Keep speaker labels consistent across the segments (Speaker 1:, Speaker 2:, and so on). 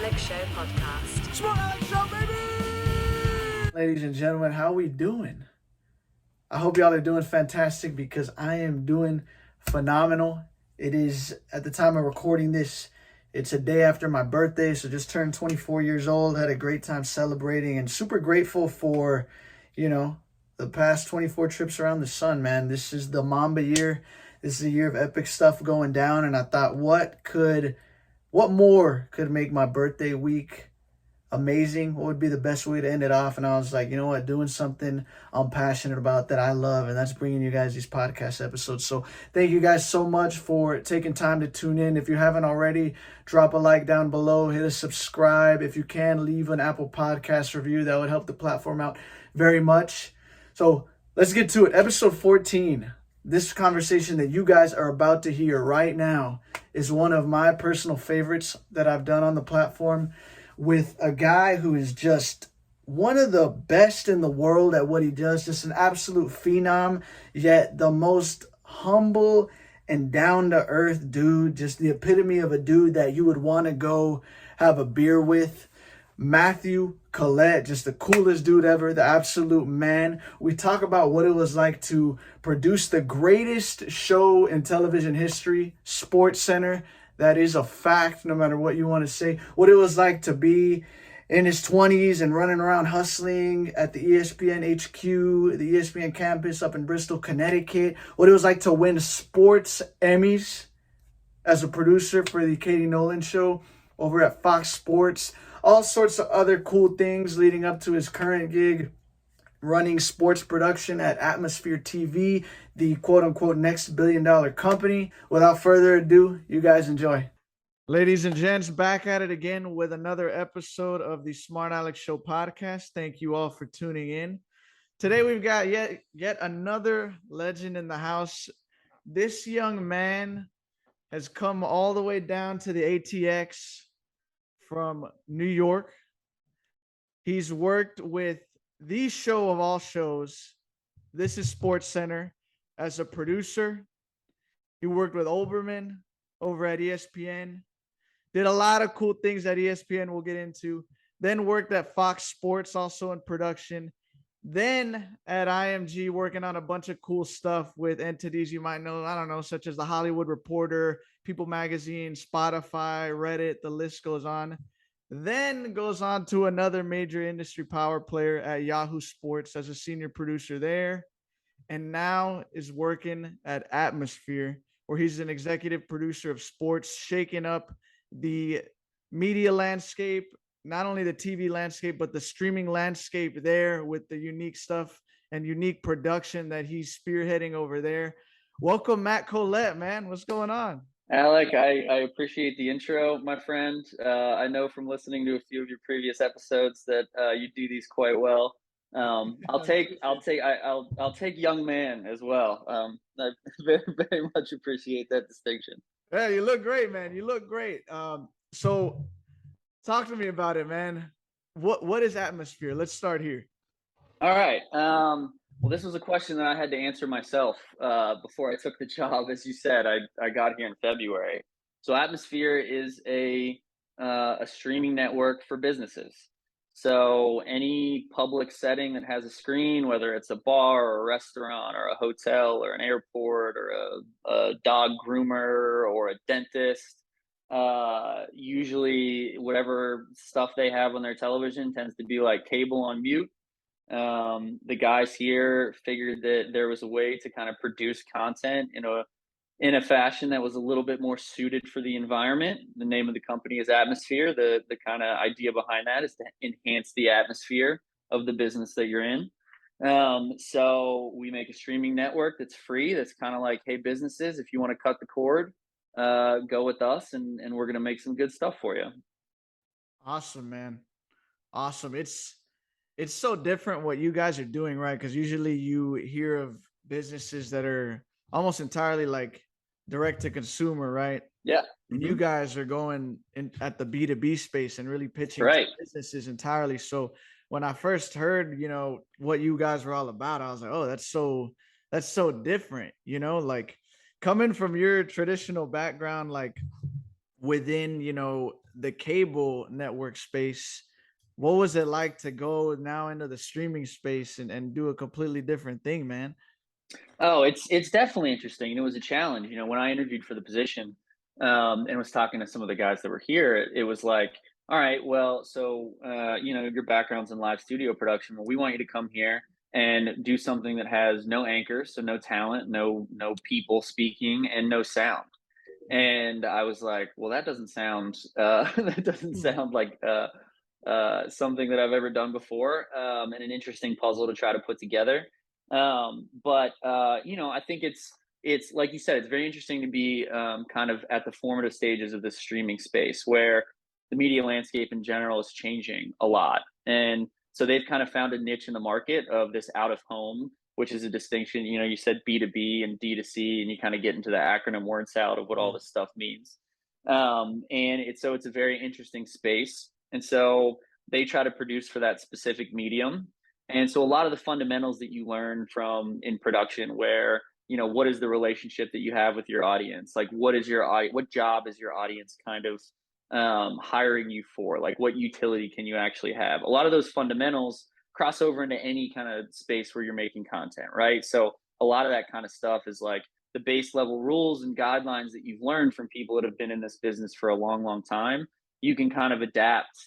Speaker 1: Alex Show podcast.
Speaker 2: Smart Alex Show, baby!
Speaker 3: Ladies and gentlemen, how we doing? I hope y'all are doing fantastic because I am doing phenomenal. It is, at the time of recording this, it's a day after my birthday, so just turned 24 years old. Had a great time celebrating and super grateful for, the past 24 trips around the sun, man. This is the Mamba year. This is a year of epic stuff going down, and I thought, what more could make my birthday week amazing? What would be the best way to end it off? And I was like, you know what, doing something I'm passionate about that I love, and that's bringing you guys these podcast episodes. So thank you guys so much for taking time to tune in. If you haven't already, drop a like down below, hit a subscribe. If you can, leave an Apple Podcast review. That would help the platform out very much. So let's get to it. Episode 14. This conversation that you guys are about to hear right now is one of my personal favorites that I've done on the platform, with a guy who is just one of the best in the world at what he does, just an absolute phenom, yet the most humble and down-to-earth dude, just the epitome of a dude that you would want to go have a beer with. Mathew, Collette, just the coolest dude ever, the absolute man. We talk about what it was like to produce the greatest show in television history, SportsCenter. That is a fact, no matter what you want to say. What it was like to be in his 20s and running around hustling at the ESPN HQ, the ESPN campus up in Bristol, Connecticut. What it was like to win Sports Emmys as a producer for the Katie Nolan show over at Fox Sports. All sorts of other cool things leading up to his current gig, running sports production at Atmosphere TV, the quote-unquote next billion-dollar company. Without further ado, you guys enjoy. Ladies and gents, back at it again with another episode of the Smart Alex Show podcast. Thank you all for tuning in. Today we've got yet another legend in the house. This young man has come all the way down to the ATX from New York. He's worked with the show of all shows, This is SportsCenter, as a producer. He worked with Olbermann over at ESPN. Did a lot of cool things at ESPN we'll get into. Then worked at Fox Sports, also in production. Then at IMG, working on a bunch of cool stuff with entities you might know, such as The Hollywood Reporter, People Magazine, Spotify, Reddit, the list goes on. Then goes on to another major industry power player at Yahoo Sports as a senior producer there. And now is working at Atmosphere, where he's an executive producer of sports, shaking up the media landscape, not only the TV landscape, but the streaming landscape there with the unique stuff and unique production that he's spearheading over there. Welcome, Matt Collette, man. What's going on?
Speaker 4: Alec, I appreciate the intro, my friend. I know from listening to a few of your previous episodes that you do these quite well. I'll take young man as well. I very, very much appreciate that distinction.
Speaker 3: Yeah, you look great, man. You look great. So talk to me about it, man. What is Atmosphere? Let's start here.
Speaker 4: All right. Well, this was a question that I had to answer myself before I took the job. As you said, I got here in February. So Atmosphere is a streaming network for businesses. So any public setting that has a screen, whether it's a bar or a restaurant or a hotel or an airport or a dog groomer or a dentist, usually whatever stuff they have on their television tends to be like cable on mute. The guys here figured that there was a way to kind of produce content in a fashion that was a little bit more suited for the environment. The name of the company is Atmosphere. The kind of idea behind that is to enhance the atmosphere of the business that you're in. So we make a streaming network that's free. That's kind of like, hey, businesses, if you want to cut the cord, go with us, and we're going to make some good stuff for you.
Speaker 3: Awesome, man. Awesome. It's so different what you guys are doing, right? Because usually you hear of businesses that are almost entirely like direct to consumer, right?
Speaker 4: Yeah.
Speaker 3: And you guys are going in at the B2B space and really pitching
Speaker 4: right.
Speaker 3: to businesses entirely. So when I first heard, what you guys were all about, I was like, oh, that's so different, like coming from your traditional background. Like, within, you know, the cable network space. What was it like to go now into the streaming space and do a completely different thing, man?
Speaker 4: Oh, it's definitely interesting, and it was a challenge. You know, when I interviewed for the position, and was talking to some of the guys that were here, it was like, all right, well, so you know, your background's in live studio production. Well, we want you to come here and do something that has no anchor, so no talent, no people speaking, and no sound. And I was like, well, that doesn't sound that doesn't sound like something that I've ever done before, and an interesting puzzle to try to put together. But you know, I think it's like you said, it's very interesting to be kind of at the formative stages of this streaming space where the media landscape in general is changing a lot, and so they've kind of found a niche in the market of this out of home, which is a distinction. You know, you said B2B and D2C, and you kind of get into the acronym word salad of what all this stuff means. And it's a very interesting space, and so they try to produce for that specific medium. And so a lot of the fundamentals that you learn from in production, where you know what is the relationship that you have with your audience, like what job is your audience kind of hiring you for, like what utility can you actually have. A lot of those fundamentals cross over into any kind of space where you're making content, right? So a lot of that kind of stuff is like the base level rules and guidelines that you've learned from people that have been in this business for a long time. You can kind of adapt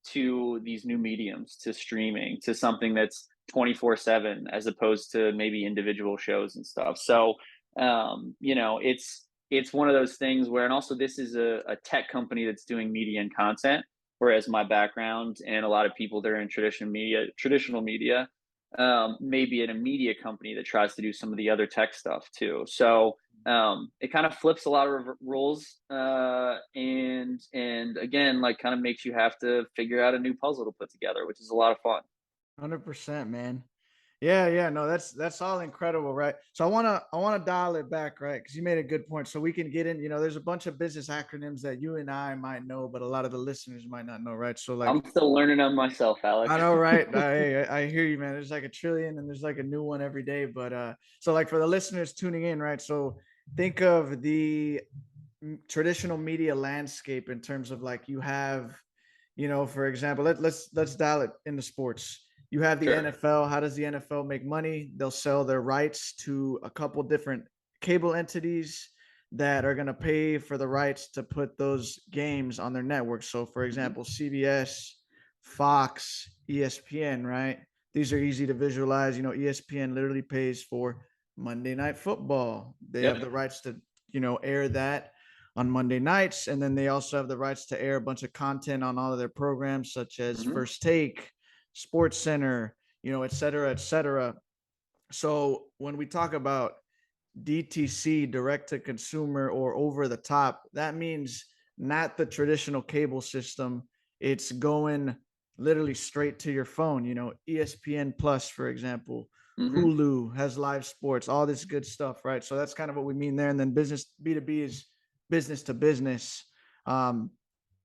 Speaker 4: to these new mediums, to streaming, to something that's 24/7 as opposed to maybe individual shows and stuff. So you know, it's one of those things where, and also this is a tech company that's doing media and content, whereas my background and a lot of people that are in traditional media maybe in a media company that tries to do some of the other tech stuff too. So it kind of flips a lot of rules, and again, like kind of makes you have to figure out a new puzzle to put together, which is a lot of fun.
Speaker 3: 100%, man. Yeah, yeah, no, that's all incredible, right? So I wanna dial it back, right? Because you made a good point. So we can get in, you know, there's a bunch of business acronyms that you and I might know, but a lot of the listeners might not know, right? So like
Speaker 4: I'm still learning them myself,
Speaker 3: I
Speaker 4: Alex.
Speaker 3: know, right? I hear you, man. There's like a trillion and there's like a new one every day. But so like for the listeners tuning in, right? So think of the traditional media landscape in terms of like you have, you know, for example, let's dial it into sports. You have the
Speaker 4: Sure.
Speaker 3: NFL. How does the NFL make money? They'll sell their rights to a couple different cable entities that are going to pay for the rights to put those games on their network. So, for
Speaker 4: Hmm.
Speaker 3: example, CBS, Fox, ESPN, right? These are easy to visualize. You know, ESPN literally pays for Monday Night Football. They have
Speaker 4: Yep.
Speaker 3: the rights to, you know, air that on Monday nights. And then they also have the rights to air a bunch of content on all of their programs, such as
Speaker 4: Hmm.
Speaker 3: First Take, SportsCenter, you know, et cetera, et cetera. So when we talk about DTC, direct to consumer or over the top, that means not the traditional cable system. It's going literally straight to your phone. You know, ESPN Plus, for example,
Speaker 4: Hmm.
Speaker 3: Hulu has live sports, all this good stuff, right? So that's kind of what we mean there. And then business B2B is business to business. Um,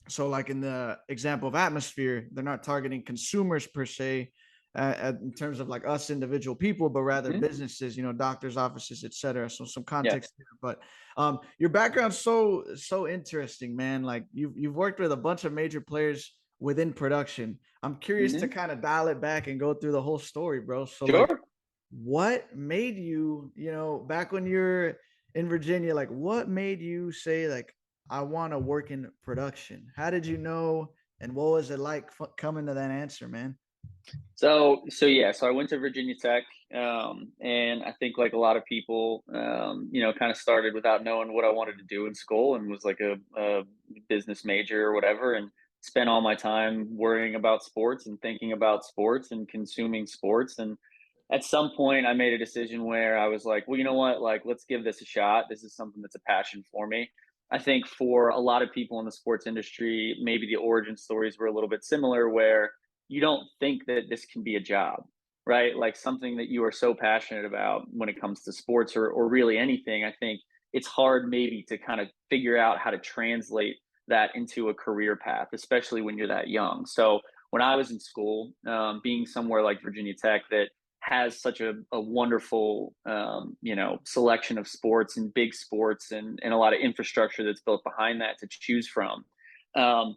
Speaker 3: so like in the example of Atmosphere, they're not targeting consumers per se, in terms of like us individual people, but rather
Speaker 4: Hmm.
Speaker 3: businesses, you know, doctors offices, etc. So some
Speaker 4: Yeah.
Speaker 3: context there. But your background's so interesting, man. Like you've worked with a bunch of major players within production. I'm curious to
Speaker 4: Hmm.
Speaker 3: kind of dial it back and go through the whole story, bro. So like
Speaker 4: Sure.
Speaker 3: what made you, you know, back when you're in Virginia, like what made you say like I want to work in production? How did you know, and what was it like coming to that answer, man?
Speaker 4: So yeah, so I went to Virginia Tech, and I think like a lot of people, you know, kind of started without knowing what I wanted to do in school, and was like a business major or whatever, and spent all my time worrying about sports and thinking about sports and consuming sports. And at some point, I made a decision where I was like, well, you know what, like let's give this a shot. This is something that's a passion for me. I think for a lot of people in the sports industry, maybe the origin stories were a little bit similar, where you don't think that this can be a job, right? Like something that you are so passionate about when it comes to sports, or really anything. I think it's hard maybe to kind of figure out how to translate that into a career path, especially when you're that young. So when I was in school, being somewhere like Virginia Tech that has such a wonderful, selection of sports and big sports and a lot of infrastructure that's built behind that to choose from.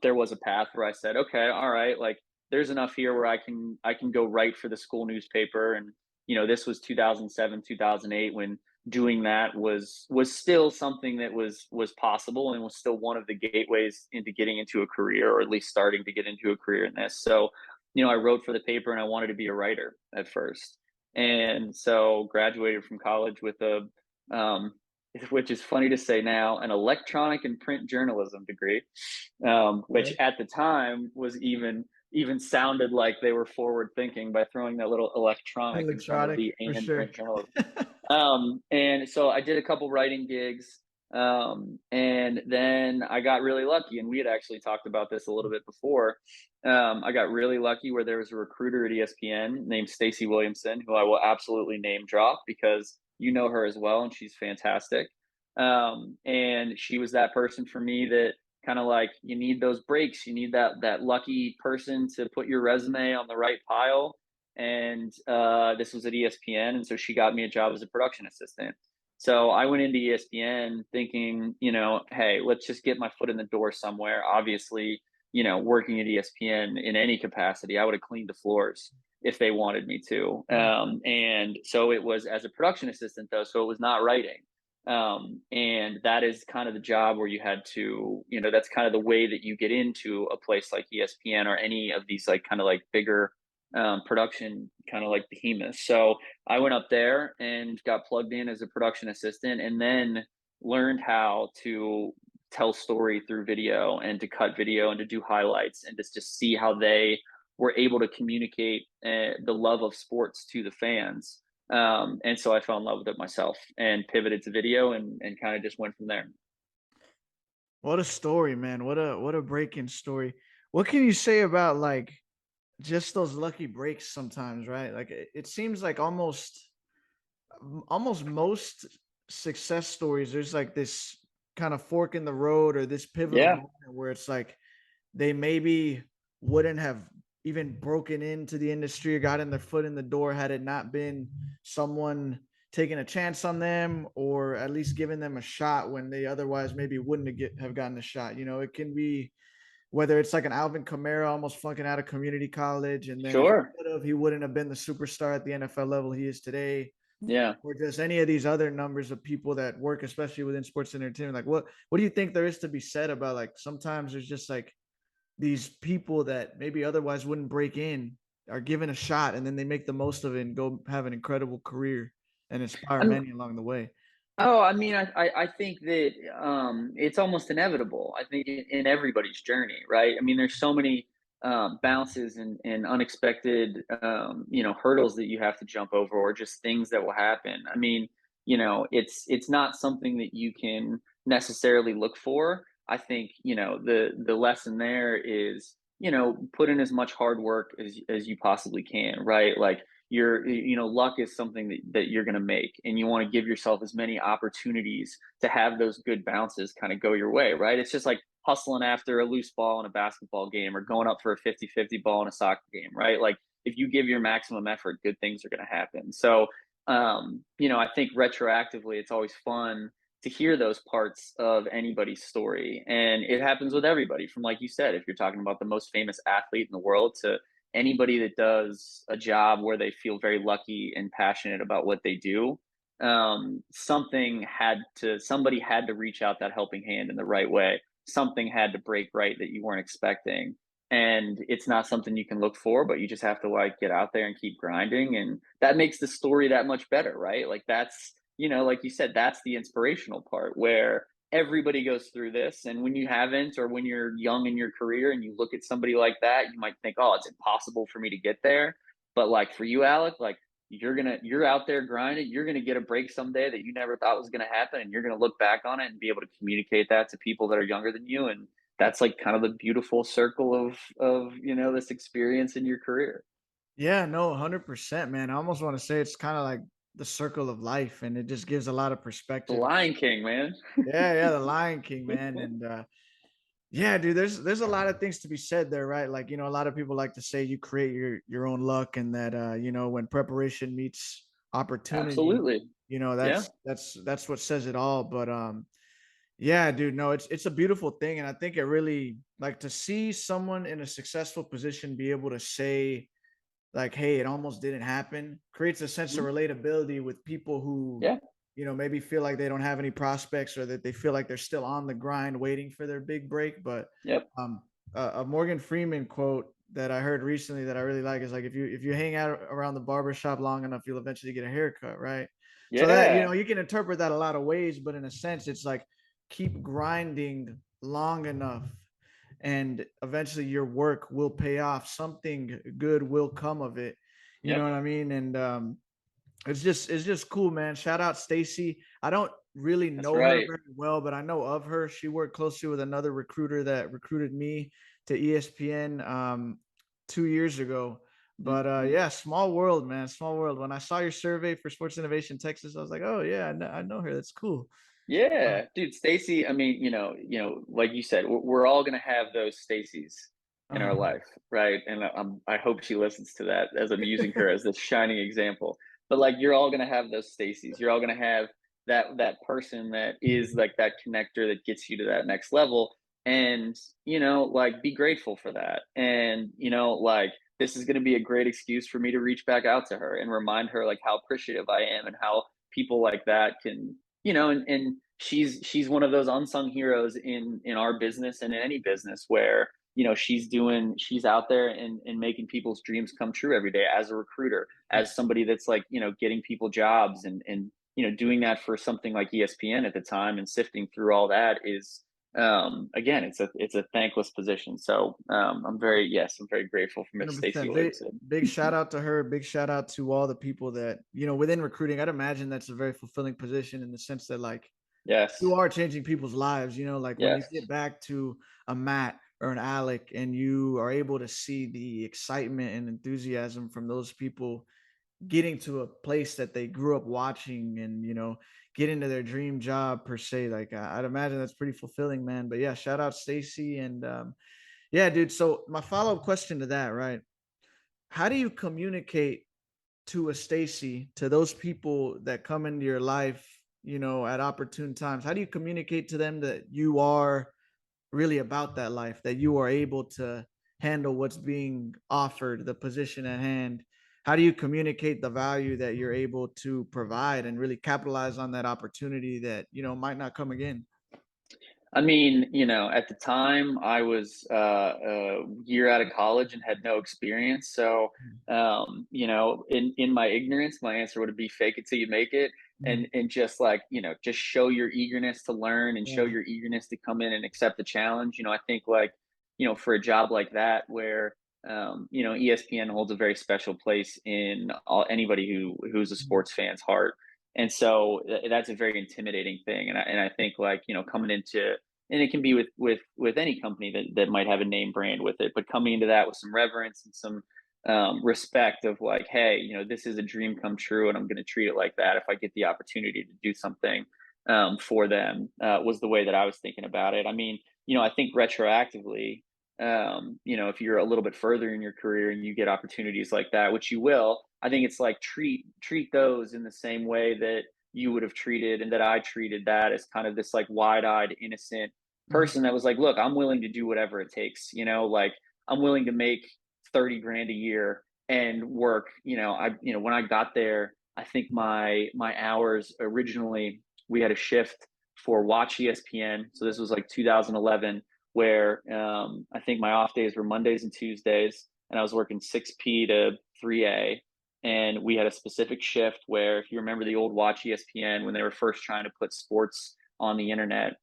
Speaker 4: There was a path where I said, okay, all right, like there's enough here where I can go write for the school newspaper. And this was 2007, 2008, when doing that was still something that was possible and was still one of the gateways into getting into a career, or at least starting to get into a career in this. So I wrote for the paper and I wanted to be a writer at first. And so graduated from college with which is funny to say now, an electronic and print journalism degree, which at the time was even sounded like they were forward thinking by throwing that little electronic in front of the
Speaker 3: for
Speaker 4: and
Speaker 3: sure.
Speaker 4: print journalism. And so I did a couple writing gigs. And then I got really lucky, and we had actually talked about this a little bit before. I got really lucky where there was a recruiter at ESPN named Stacey Williamson, who I will absolutely name drop because you know her as well, and she's fantastic. And she was that person for me that kind of like, you need those breaks, you need that lucky person to put your resume on the right pile. And this was at ESPN, and so she got me a job as a production assistant. So I went into ESPN thinking, hey, let's just get my foot in the door somewhere. Obviously, working at ESPN in any capacity, I would have cleaned the floors if they wanted me to. And so it was as a production assistant, though, so it was not writing. And that is kind of the job where you had to, that's kind of the way that you get into a place like ESPN or any of these like kind of like bigger production kind of like behemoths. So I went up there and got plugged in as a production assistant, and then learned how to tell story through video and to cut video and to do highlights and just see how they were able to communicate the love of sports to the fans. And so I fell in love with it myself and pivoted to video and kind of just went from there.
Speaker 3: What a story, man. What a breaking story. What can you say about like just those lucky breaks sometimes, right? Like it seems like almost most success stories, there's like this kind of fork in the road or this pivotal moment where it's like they maybe wouldn't have even broken into the industry or gotten their foot in the door had it not been someone taking a chance on them, or at least giving them a shot when they otherwise maybe wouldn't have gotten a shot. It can be whether it's like an Alvin Kamara almost flunking out of community college, and then if he wouldn't have been the superstar at the NFL level he is today.
Speaker 4: Yeah.
Speaker 3: Or just any of these other numbers of people that work, especially within sports entertainment. Like what do you think there is to be said about like sometimes there's just like these people that maybe otherwise wouldn't break in are given a shot, and then they make the most of it and go have an incredible career and inspire many along the way?
Speaker 4: Oh, I mean, I think that it's almost inevitable. I think in everybody's journey, right? I mean, there's so many bounces and unexpected, hurdles that you have to jump over, or just things that will happen. I mean, it's not something that you can necessarily look for. I think the lesson there is put in as much hard work as you possibly can, right? Like luck is something that you're going to make, and you want to give yourself as many opportunities to have those good bounces kind of go your way, right? It's just like hustling after a loose ball in a basketball game, or going up for a 50-50 ball in a soccer game, right? Like if you give your maximum effort, good things are going to happen. So I think retroactively it's always fun to hear those parts of anybody's story, and it happens with everybody, from, like you said, if you're talking about the most famous athlete in the world, to anybody that does a job where they feel very lucky and passionate about what they do. Somebody had to reach out that helping hand in the right way. Something had to break right that you weren't expecting. And it's not something you can look for, but you just have to like get out there and keep grinding. And that makes the story that much better, right? Like that's, like you said, that's the inspirational part, where everybody goes through this. And when you haven't, or when you're young in your career and you look at somebody like that, you might think, oh, it's impossible for me to get there. But like for you, Alec, like you're out there grinding, you're going to get a break someday that you never thought was going to happen. And you're going to look back on it and be able to communicate that to people that are younger than you. And that's like kind of the beautiful circle of this experience in your career.
Speaker 3: Yeah, no, 100%, man. I almost want to say it's kind of like the circle of life, and it just gives a lot of
Speaker 4: The
Speaker 3: perspective.
Speaker 4: Lion King, man.
Speaker 3: Yeah, the Lion King, man. And Yeah, dude, there's a lot of things to be said there, right? Like, a lot of people like to say you create your own luck, and that when preparation meets opportunity,
Speaker 4: Absolutely. Yeah.
Speaker 3: that's what says it all. But yeah, dude, no, it's a beautiful thing, and I think it really, like, to see someone in a successful position be able to say, like, hey, it almost didn't happen, creates a sense of
Speaker 4: Mhm.
Speaker 3: relatability with people who,
Speaker 4: Yeah.
Speaker 3: maybe feel like they don't have any prospects, or that they feel like they're still on the grind waiting for their big break. But
Speaker 4: Yep.
Speaker 3: um a Morgan Freeman quote that I heard recently that I really like is like, if you hang out around the barber shop long enough, you'll eventually get a haircut, right? So that,
Speaker 4: Yeah.
Speaker 3: you can interpret that a lot of ways, but in a sense it's like, keep grinding long enough and eventually your work will pay off. Something good will come of it. You know
Speaker 4: Yep.
Speaker 3: what I mean? And it's just cool, man. Shout out Stacy. I don't really
Speaker 4: That's
Speaker 3: know her
Speaker 4: right.
Speaker 3: very well, but I know of her. She worked closely with another recruiter that recruited me to ESPN 2 years ago. But
Speaker 4: Mhm.
Speaker 3: yeah, small world, man. Small world. When I saw your survey for Sports Innovation Texas, I was like, oh yeah, I know her. That's cool.
Speaker 4: Yeah, dude, Stacy. I mean, like you said, we're all gonna have those Stacys in our
Speaker 3: Uh,
Speaker 4: life, right? And I hope she listens to that as I'm using her as this shining example. But like, you're all gonna have those Stacys. You're all gonna have that person that is like that connector that gets you to that next level. And like, be grateful for that. And like, this is gonna be a great excuse for me to reach back out to her and remind her like how appreciative I am and how people like that can and she's one of those unsung heroes in our business and in any business where she's out there and making people's dreams come true every day as a recruiter, as somebody that's like getting people jobs and doing that for something like ESPN at the time, and sifting through all that is again, it's a thankless position. So I'm very grateful for Miss Stacy
Speaker 3: 100%. Big,
Speaker 4: Livingston.
Speaker 3: big shout out to her. Big shout out to all the people that, within recruiting. I'd imagine that's a very fulfilling position, in the sense that, like, you
Speaker 4: Yes.
Speaker 3: are changing people's lives. Like, when you
Speaker 4: Yes.
Speaker 3: get back to a Matt or an Alec, and you are able to see the excitement and enthusiasm from those people getting to a place that they grew up watching, and, get into their dream job per se. Like, I'd imagine that's pretty fulfilling, man. But yeah, shout out Stacy. And yeah, dude. So my follow-up question to that, right? How do you communicate to a Stacy, to those people that come into your life, at opportune times? How do you communicate to them that you are really about that life, that you are able to handle what's being offered, the position at hand? How do you communicate the value that you're able to provide, and really capitalize on that opportunity that, might not come again?
Speaker 4: I mean, at the time I was a year out of college and had no experience. So, in my ignorance, my answer would be fake it till you make it,
Speaker 3: Mm,
Speaker 4: and just like just show your eagerness to learn and show
Speaker 3: yeah.
Speaker 4: your eagerness to come in and accept the challenge. I think like for a job like that where ESPN holds a very special place in anybody who's a
Speaker 3: Mm,
Speaker 4: sports fan's heart. And so that's a very intimidating thing. And I think like, coming into, and it can be with any company that might have a name brand with it, but coming into that with some reverence and some respect of like, hey, this is a dream come true, and I'm going to treat it like that if I get the opportunity to do something for them, was the way that I was thinking about it. I mean, I think retroactively, if you're a little bit further in your career and you get opportunities like that, which you will, I think it's like treat those in the same way that you would have treated and that I treated that, as kind of this like wide-eyed, innocent
Speaker 3: mhm.
Speaker 4: person that was like, look, I'm willing to do whatever it takes, like I'm willing to make 30 grand a year and work. When I got there, I think my hours originally, we had a shift for Watch ESPN. So this was like 2011, where I think my off days were Mondays and Tuesdays, and I was working 6 p to 3 a. And we had a specific shift where, if you remember the old Watch ESPN, when they were first trying to put sports on the internet,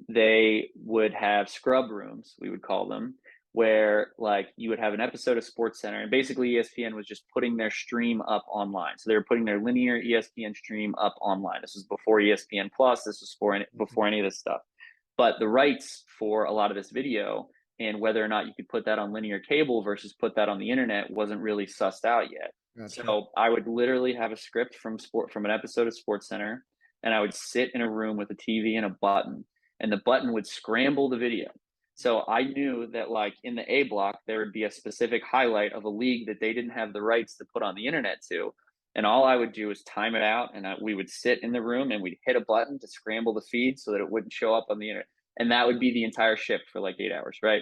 Speaker 4: they would have scrub rooms, we would call them, where like you would have an episode of SportsCenter, and basically ESPN was just putting their stream up online. So they were putting their linear ESPN stream up online. This was before ESPN Plus. This was before any of this stuff. But the rights for a lot of this video, and whether or not you could put that on linear cable versus put that on the internet, wasn't really sussed out yet.
Speaker 3: Gotcha.
Speaker 4: So I would literally have a script from an episode of SportsCenter, and I would sit in a room with a TV and a button, and the button would scramble the video. So I knew that like in the A block, there would be a specific highlight of a league that they didn't have the rights to put on the internet to. And all I would do is time it out, and we would sit in the room and we'd hit a button to scramble the feed so that it wouldn't show up on the internet. And that would be the entire shift for like 8 hours, right?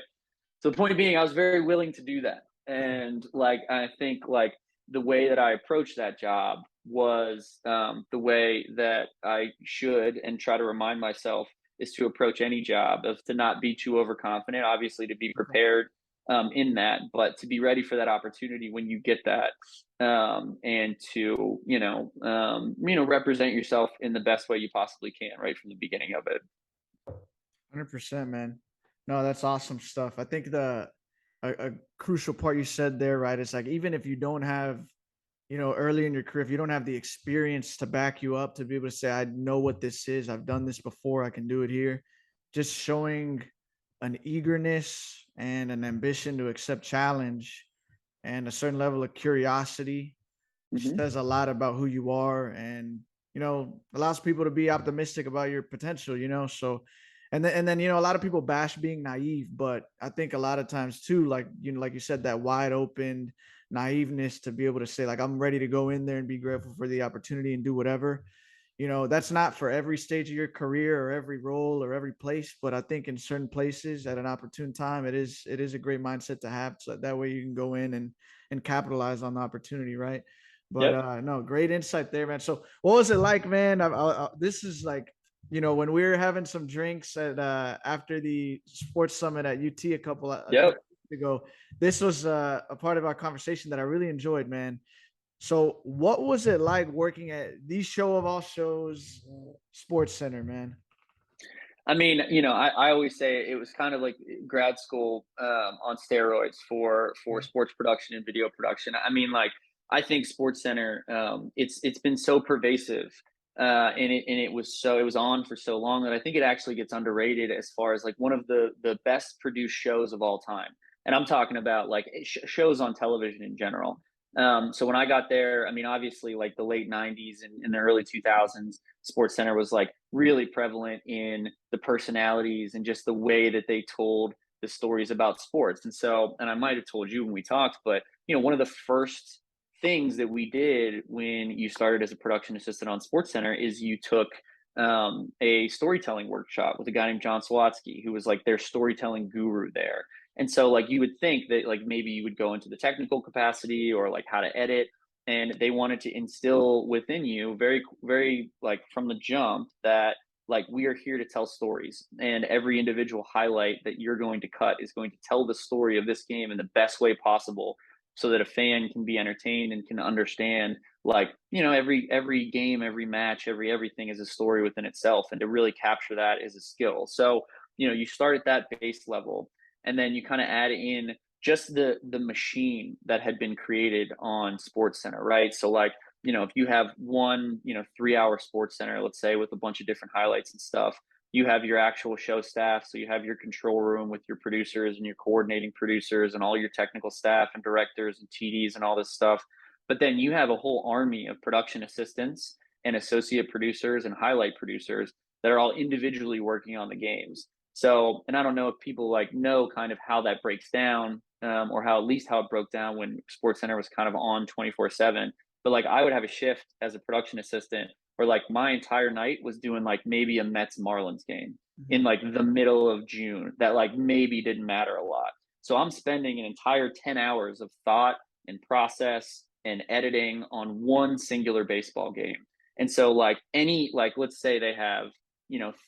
Speaker 4: So the point being, I was very willing to do that. And like, I think like the way that I approached that job was the way that I should and try to remind myself is to approach any job, of to not be too overconfident, obviously to be prepared in that, but to be ready for that opportunity when you get that, and to, represent yourself in the best way you possibly can right from the beginning of it.
Speaker 3: 100%, man. No, that's awesome stuff. I think a crucial part you said there, right? It's like, even if you don't have, early in your career, if you don't have the experience to back you up to be able to say, I know what this is, I've done this before, I can do it here. Just showing an eagerness and an ambition to accept challenge and a certain level of curiosity says a lot about who you are, and allows people to be optimistic about your potential. So, and then a lot of people bash being naive, but I think a lot of times too, like like you said, that wide open naiveness to be able to say, like, I'm ready to go in there and be grateful for the opportunity and do whatever. That's not for every stage of your career or every role or every place, but I think in certain places at an opportune time, it is a great mindset to have, so that way you can go in and capitalize on the opportunity, right? But
Speaker 4: Yep.
Speaker 3: no, great insight there, man. So what was it like, man? This is like, when we were having some drinks at after the sports summit at UT a couple
Speaker 4: Yep.
Speaker 3: weeks ago, this was a part of our conversation that I really enjoyed, man. So what was it like working at the show of all shows, SportsCenter, man?
Speaker 4: I mean, I always say it was kind of like grad school on steroids for sports production and video production. I mean, like, I think SportsCenter, it's been so pervasive, and it was on for so long that I think it actually gets underrated as far as like one of the best produced shows of all time. And I'm talking about like shows on television in general. So when I got there, I mean, obviously, like the late '90s and the early 2000s, SportsCenter was like really prevalent in the personalities and just the way that they told the stories about sports. And so, and I might have told you when we talked, but one of the first things that we did when you started as a production assistant on SportsCenter is you took a storytelling workshop with a guy named John Swatsky, who was like their storytelling guru there. And so, like, you would think that like maybe you would go into the technical capacity or like how to edit, and they wanted to instill within you very, very like from the jump that like we are here to tell stories, and every individual highlight that you're going to cut is going to tell the story of this game in the best way possible, so that a fan can be entertained and can understand, like, every game, every match, everything is a story within itself, and to really capture that is a skill. So you start at that base level, and then you kind of add in just the machine that had been created on SportsCenter, right? So like, if you have one 3-hour SportsCenter, let's say, with a bunch of different highlights and stuff, you have your actual show staff. So you have your control room with your producers and your coordinating producers and all your technical staff and directors and TDs and all this stuff. But then you have a whole army of production assistants and associate producers and highlight producers that are all individually working on the games. So, and I don't know if people like know kind of how that breaks down, or how, at least how it broke down when SportsCenter was kind of on 24/7. But like, I would have a shift as a production assistant where like my entire night was doing like maybe a Mets Marlins game in like the middle of June that like maybe didn't matter a lot. So I'm spending an entire 10 hours of thought and process and editing on one singular baseball game. And so like let's say they have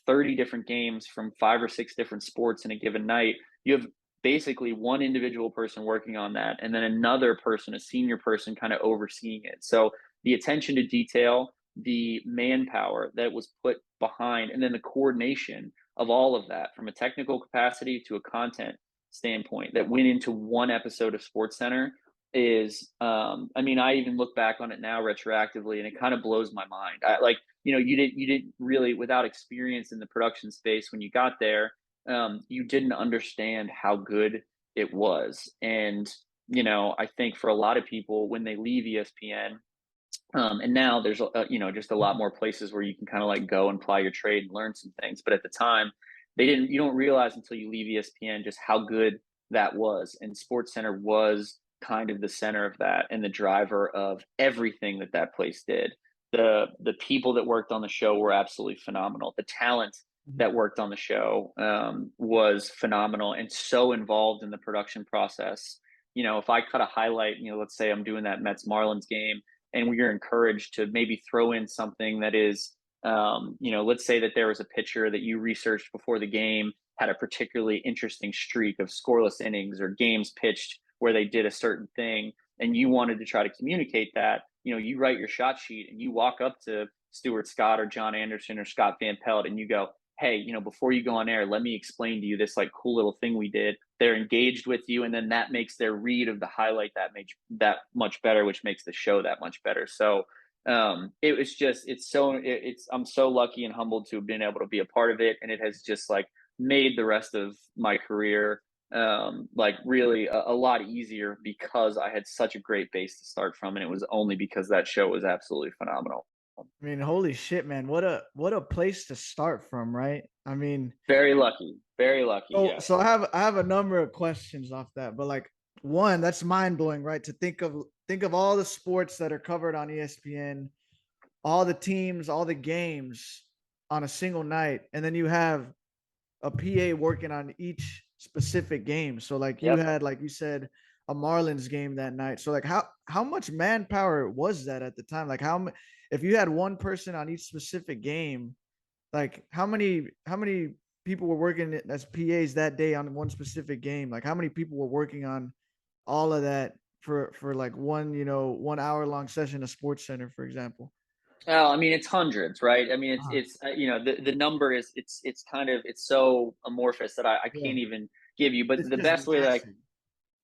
Speaker 4: 30 different games from 5 or 6 different sports in a given night. You have basically one individual person working on that, and then another person, a senior person, kind of overseeing it. So the attention to detail, the manpower that was put behind, and then the coordination of all of that from a technical capacity to a content standpoint that went into one episode of SportsCenter is, I mean, I even look back on it now retroactively, and it kind of blows my mind. You didn't really, without experience in the production space when you got there, you didn't understand how good it was. And I think for a lot of people when they leave ESPN, and now there's just a lot more places where you can kind of like go and ply your trade and learn some things. But at the time, you don't realize until you leave ESPN just how good that was. And SportsCenter was kind of the center of that and the driver of everything that place did. The people that worked on the show were absolutely phenomenal. The talent that worked on the show was phenomenal and so involved in the production process. If I cut a highlight, let's say I'm doing that Mets Marlins game, and we are encouraged to maybe throw in something that is, let's say that there was a pitcher that you researched before the game had a particularly interesting streak of scoreless innings or games pitched where they did a certain thing, and you wanted to try to communicate that. You write your shot sheet and you walk up to Stuart Scott or John Anderson or Scott Van Pelt and you go, hey, before you go on air, let me explain to you this like cool little thing we did. They're engaged with you, and then that makes their read of the highlight that much better, which makes the show that much better. So it was just, I'm so lucky and humbled to have been able to be a part of it. And it has just like made the rest of my career like really a lot easier because I had such a great base to start from. And it was only because that show was absolutely phenomenal.
Speaker 3: I mean, holy shit, man. What a place to start from, right? I mean,
Speaker 4: very lucky. Very lucky.
Speaker 3: So, so I have a number of questions off that, but like one, that's mind blowing, right? To think of all the sports that are covered on ESPN, all the teams, all the games on a single night, and then you have a PA working on each specific game. So like you had, like you said, a Marlins game that night. So like how much manpower was that at the time? Like if you had one person on each specific game, like how many people were working as PAs that day on one specific game? Like how many people were working on all of that for like one 1 hour long session of SportsCenter, for example?
Speaker 4: Oh, I mean, it's hundreds, right? I mean, it's the number is it's kind of it's so amorphous that I can't even give you. But
Speaker 3: It's
Speaker 4: the
Speaker 3: just
Speaker 4: best way that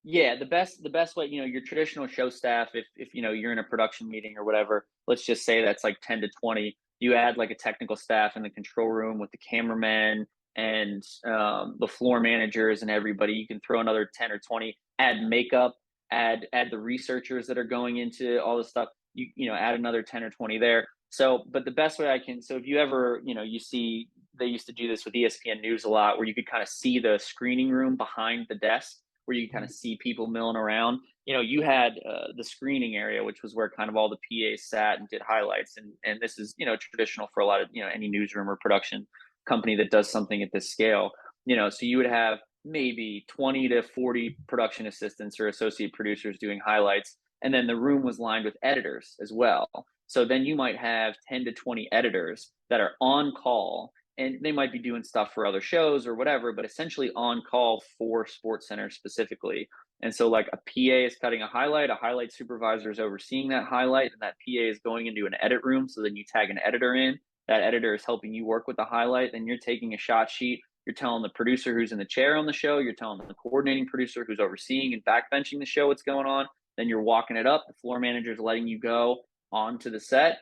Speaker 3: massive.
Speaker 4: the best way, your traditional show staff, if you're in a production meeting or whatever, let's just say that's like 10 to 20. You add like a technical staff in the control room with the cameramen and the floor managers and everybody. You can throw another 10 or 20. Add makeup, add the researchers that are going into all this stuff. Add another 10 or 20 there. So, but the best way so if you ever, you see, they used to do this with ESPN News a lot, where you could kind of see the screening room behind the desk, where you kind of see people milling around. You had the screening area, which was where kind of all the PAs sat and did highlights. And this is, traditional for a lot of, any newsroom or production company that does something at this scale. So you would have maybe 20 to 40 production assistants or associate producers doing highlights. And then the room was lined with editors as well. So then you might have 10 to 20 editors that are on call, and they might be doing stuff for other shows or whatever, but essentially on call for SportsCenter specifically. And so like a PA is cutting a highlight supervisor is overseeing that highlight, and that PA is going into an edit room. So then you tag an editor in, that editor is helping you work with the highlight. Then you're taking a shot sheet. You're telling the producer who's in the chair on the show. You're telling the coordinating producer who's overseeing and backbenching the show what's going on. Then you're walking it up. The floor manager is letting you go onto the set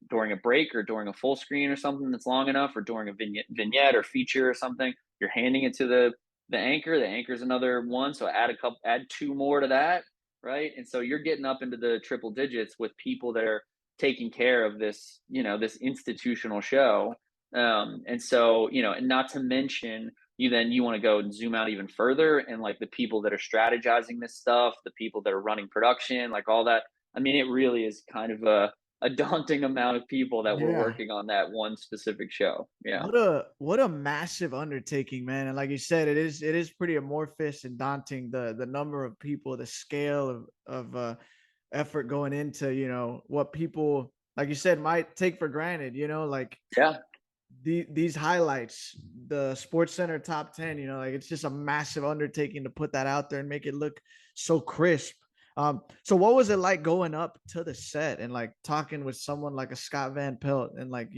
Speaker 4: during a break or during a full screen or something that's long enough, or during a vignette or feature or something. You're handing it to the anchor. The anchor's another one. So add two more to that, right? And so you're getting up into the triple digits with people that are taking care of this, this institutional show. And so, and not to mention, you want to go and zoom out even further, and like the people that are strategizing this stuff, the people that are running production, like all that. I mean, it really is kind of a daunting amount of people that were working on that one specific show. Yeah.
Speaker 3: What a massive undertaking, man. And like you said, it is pretty amorphous and daunting, the number of people, the scale of effort going into, what people, like you said, might take for granted, like these highlights, the SportsCenter top 10, like it's just a massive undertaking to put that out there and make it look so crisp. So what was it like going up to the set and like talking with someone like a Scott Van Pelt and like,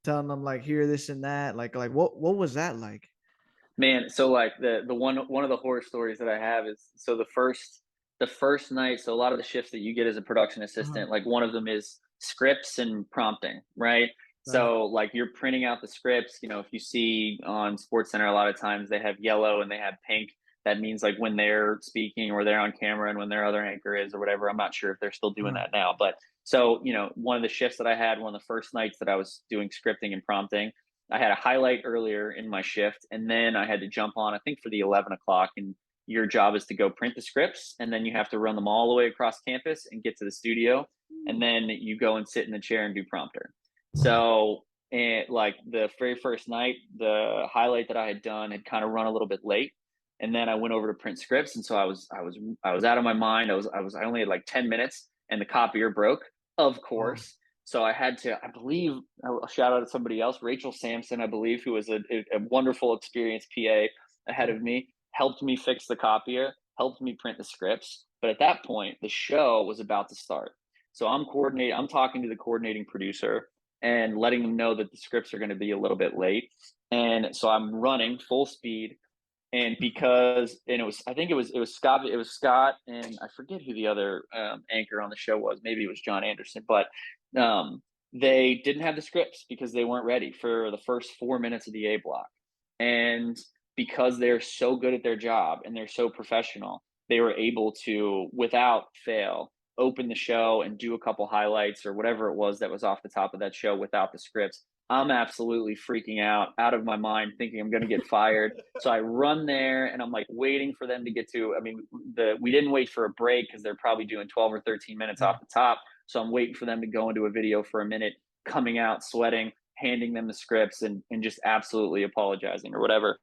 Speaker 3: telling them like here, this and that, like what was that like?
Speaker 4: Man, so like the one of the horror stories that I have is, so the first night, so a lot of the shifts that you get as a production assistant, like one of them is scripts and prompting, right? So like you're printing out the scripts, if you see on SportsCenter, a lot of times they have yellow and they have pink. That means like when they're speaking or they're on camera and when their other anchor is or whatever. I'm not sure if they're still doing that now, but so, one of the shifts that I had, one of the first nights that I was doing scripting and prompting, I had a highlight earlier in my shift, and then I had to jump on, I think, for the 11 o'clock. And your job is to go print the scripts, and then you have to run them all the way across campus and get to the studio. And then you go and sit in the chair and do prompter. So, and like the very first night, the highlight that I had done had kind of run a little bit late. And then I went over to print scripts. And so I was out of my mind. I only had like 10 minutes and the copier broke, of course. So I had to, I believe, I'll shout out to somebody else, Rachel Sampson, I believe, who was a wonderful, experienced PA ahead of me, helped me fix the copier, helped me print the scripts. But at that point, the show was about to start. So I'm talking to the coordinating producer and letting them know that the scripts are going to be a little bit late. And so I'm running full speed. And I think it was Scott, and I forget who the other anchor on the show was. Maybe it was John Anderson, but they didn't have the scripts because they weren't ready for the first 4 minutes of the A block. And because they're so good at their job and they're so professional, they were able to, without fail, open the show and do a couple highlights or whatever it was that was off the top of that show without the scripts. I'm absolutely freaking out of my mind, thinking I'm going to get fired. So I run there and I'm like waiting for them to get to, we didn't wait for a break because they're probably doing 12 or 13 minutes off the top. So I'm waiting for them to go into a video for a minute, coming out, sweating, handing them the scripts and just absolutely apologizing or whatever.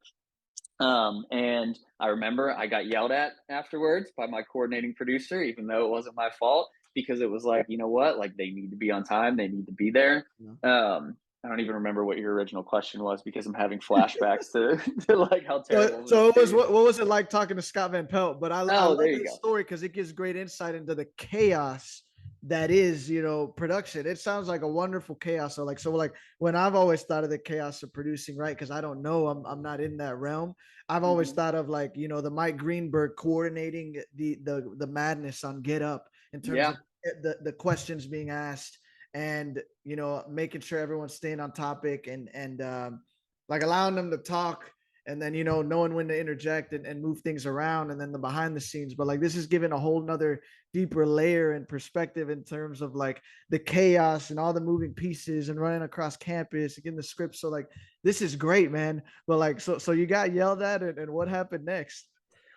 Speaker 4: And I remember I got yelled at afterwards by my coordinating producer, even though it wasn't my fault, because it was like, you know what, like they need to be on time. They need to be there. I don't even remember what your original question was because I'm having flashbacks to like how terrible.
Speaker 1: So it was, what was it like talking to Scott Van Pelt? But I love this story because it gives great insight into the chaos that is, production. It sounds like a wonderful chaos. So when I've always thought of the chaos of producing, right? Because I don't know, I'm not in that realm. I've always thought of like, the Mike Greenberg coordinating the madness on Get Up in terms of the questions being asked and, making sure everyone's staying on topic and like allowing them to talk. And then, knowing when to interject and move things around and then the behind the scenes. But like, this is giving a whole nother deeper layer and perspective in terms of like the chaos and all the moving pieces and running across campus, getting the script. So like, this is great, man. But like, so you got yelled at and what happened next?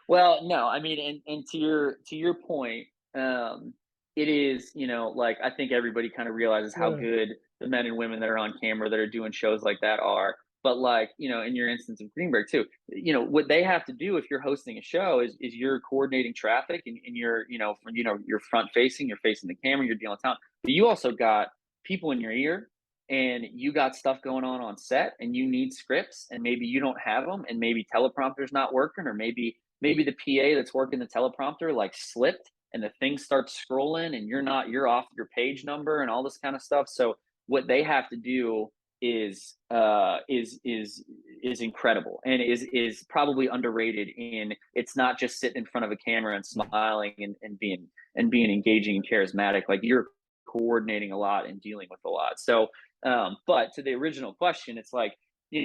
Speaker 4: Well, no, and to your point, it is, like, I think everybody kind of realizes how good the men and women that are on camera that are doing shows like that are. But like, in your instance of Greenberg too, what they have to do if you're hosting a show is you're coordinating traffic and you're, you're front facing, you're facing the camera, you're dealing with talent. But you also got people in your ear and you got stuff going on set and you need scripts and maybe you don't have them and maybe teleprompter's not working or maybe the PA that's working the teleprompter like slipped and the thing starts scrolling and you're off your page number and all this kind of stuff. So what they have to do is incredible and is probably underrated in it's not just sitting in front of a camera and smiling and being engaging and charismatic. Like you're coordinating a lot and dealing with a lot. So but to the original question, it's like, I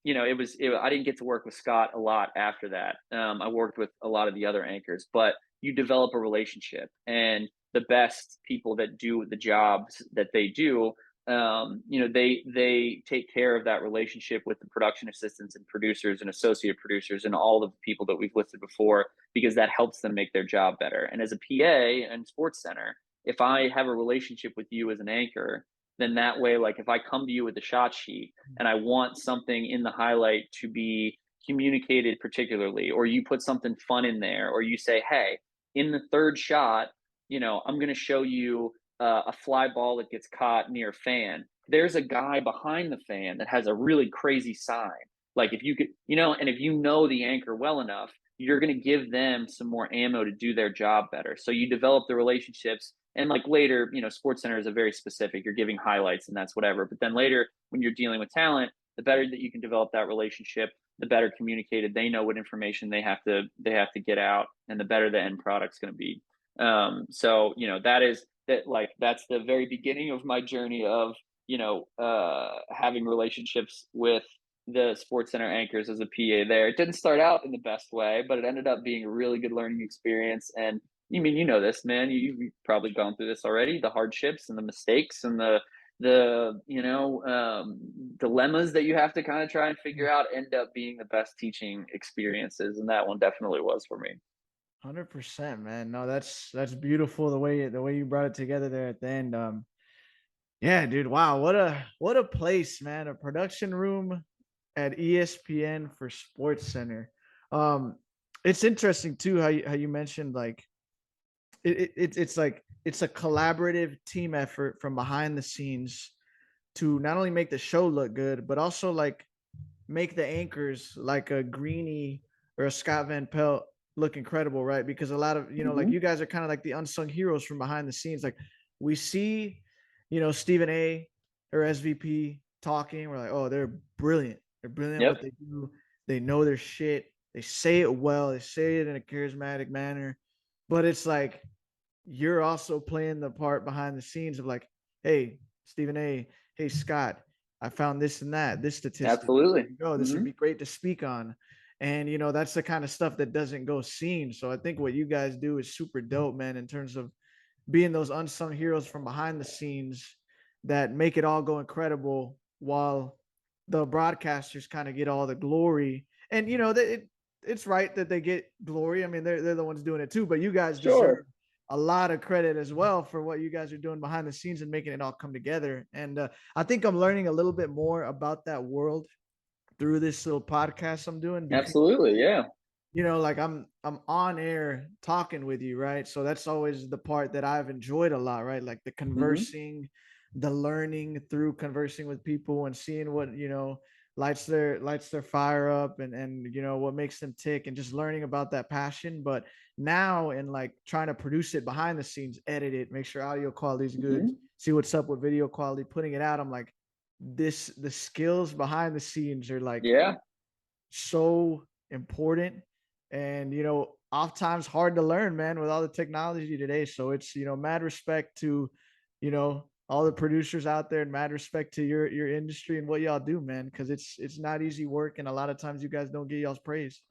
Speaker 4: didn't get to work with Scott a lot after that. I worked with a lot of the other anchors, but you develop a relationship and the best people that do the jobs that they do, they take care of that relationship with the production assistants and producers and associate producers and all of the people that we've listed before, because that helps them make their job better. And as a PA and SportsCenter, if I have a relationship with you as an anchor, then that way, like if I come to you with a shot sheet and I want something in the highlight to be communicated particularly, or you put something fun in there, or you say, hey, in the third shot, I'm going to show you a fly ball that gets caught near a fan. There's a guy behind the fan that has a really crazy sign. Like if you could, and if you know the anchor well enough, you're going to give them some more ammo to do their job better. So you develop the relationships. And like later, SportsCenter is a very specific, you're giving highlights and that's whatever. But then later when you're dealing with talent, the better that you can develop that relationship, the better communicated they know what information they have to get out, and the better the end product's going to be. So, that's the very beginning of my journey of, having relationships with the SportsCenter anchors as a PA there. It didn't start out in the best way, but it ended up being a really good learning experience. And this, man, you've probably gone through this already, the hardships and the mistakes and the the dilemmas that you have to kind of try and figure out end up being the best teaching experiences, and that one definitely was for me.
Speaker 1: 100%, man. No, that's beautiful the way you brought it together there at the end. Yeah, dude. Wow, what a place, man. A production room at ESPN for SportsCenter. Um, it's interesting too how you mentioned like it's like it's a collaborative team effort from behind the scenes to not only make the show look good, but also like make the anchors like a Greeny or a Scott Van Pelt look incredible, right? Because a lot of, like you guys are kind of like the unsung heroes from behind the scenes. Like we see, Stephen A or SVP talking. We're like, oh, they're brilliant. They're brilliant at what they do. They know their shit. They say it well. They say it in a charismatic manner. But it's like you're also playing the part behind the scenes of like, hey, Stephen A, hey, Scott, I found this and that, this statistic.
Speaker 4: Absolutely.
Speaker 1: Oh, this would be great to speak on. And, that's the kind of stuff that doesn't go seen. So I think what you guys do is super dope, man, in terms of being those unsung heroes from behind the scenes that make it all go incredible while the broadcasters kind of get all the glory. And, it's right that they get glory. I mean, they're the ones doing it too, but you guys deserve a lot of credit as well for what you guys are doing behind the scenes and making it all come together. And I think I'm learning a little bit more about that world through this little podcast I'm doing.
Speaker 4: Because, absolutely, yeah.
Speaker 1: Like I'm on air talking with you, right? So that's always the part that I've enjoyed a lot, right? Like the conversing, the learning through conversing with people and seeing what, lights their fire up and what makes them tick and just learning about that passion. But now in like trying to produce it behind the scenes, edit it, make sure audio quality is good, see what's up with video quality, putting it out, I'm like, the skills behind the scenes are like so important and oftentimes hard to learn, man, with all the technology today. So it's mad respect to all the producers out there and mad respect to your industry and what y'all do, man, because it's not easy work and a lot of times you guys don't get y'all's praise.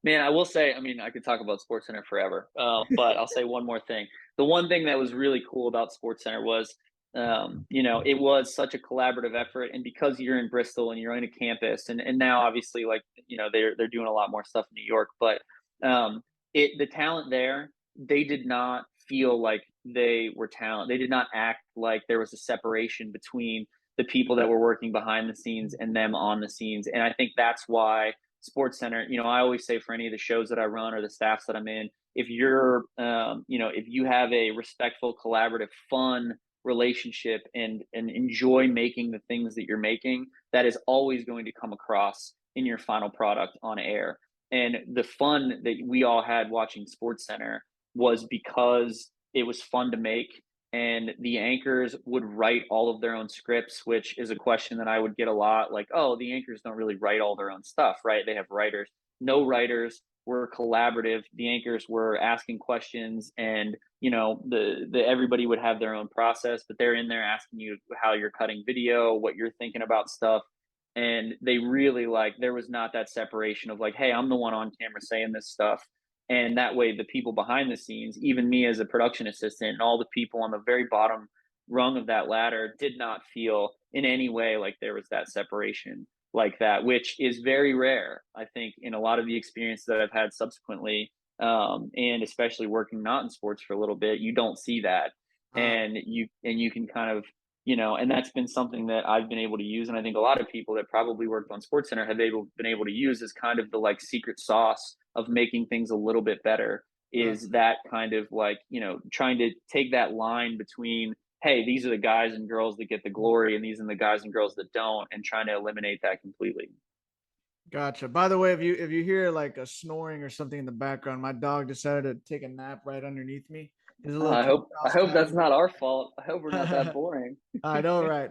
Speaker 4: Man, I will say, I mean, I could talk about SportsCenter forever, but I'll say one more thing. The one thing that was really cool about SportsCenter was, it was such a collaborative effort, and because you're in Bristol and you're on a campus, and now obviously, like, they're doing a lot more stuff in New York, but the talent there, they did not feel like they were talent. They did not act like there was a separation between the people that were working behind the scenes and them on the scenes, and I think that's why SportsCenter, I always say for any of the shows that I run or the staffs that I'm in, if you're, if you have a respectful, collaborative, fun relationship and enjoy making the things that you're making, that is always going to come across in your final product on air. And the fun that we all had watching SportsCenter was because it was fun to make, and the anchors would write all of their own scripts, which is a question that I would get a lot, like, oh, the anchors don't really write all their own stuff, right? They have writers. No writers. Were collaborative. The anchors were asking questions, and the everybody would have their own process, but they're in there asking you how you're cutting video, what you're thinking about stuff. And they really, like, there was not that separation of like, hey, I'm the one on camera saying this stuff. And that way, the people behind the scenes, even me as a production assistant, and all the people on the very bottom rung of that ladder did not feel in any way like there was that separation like that, which is very rare, I think, in a lot of the experiences that I've had subsequently, and especially working not in sports for a little bit, you don't see that. And you can kind of, and that's been something that I've been able to use, and I think a lot of people that probably worked on SportsCenter have been able to use as kind of the like secret sauce of making things a little bit better, is that kind of like, trying to take that line between, hey, these are the guys and girls that get the glory and these are the guys and girls that don't, and trying to eliminate that completely.
Speaker 1: Gotcha. By the way, if you hear like a snoring or something in the background, my dog decided to take a nap right underneath me.
Speaker 4: I hope that's not our fault. I hope we're not that boring.
Speaker 1: I know, right?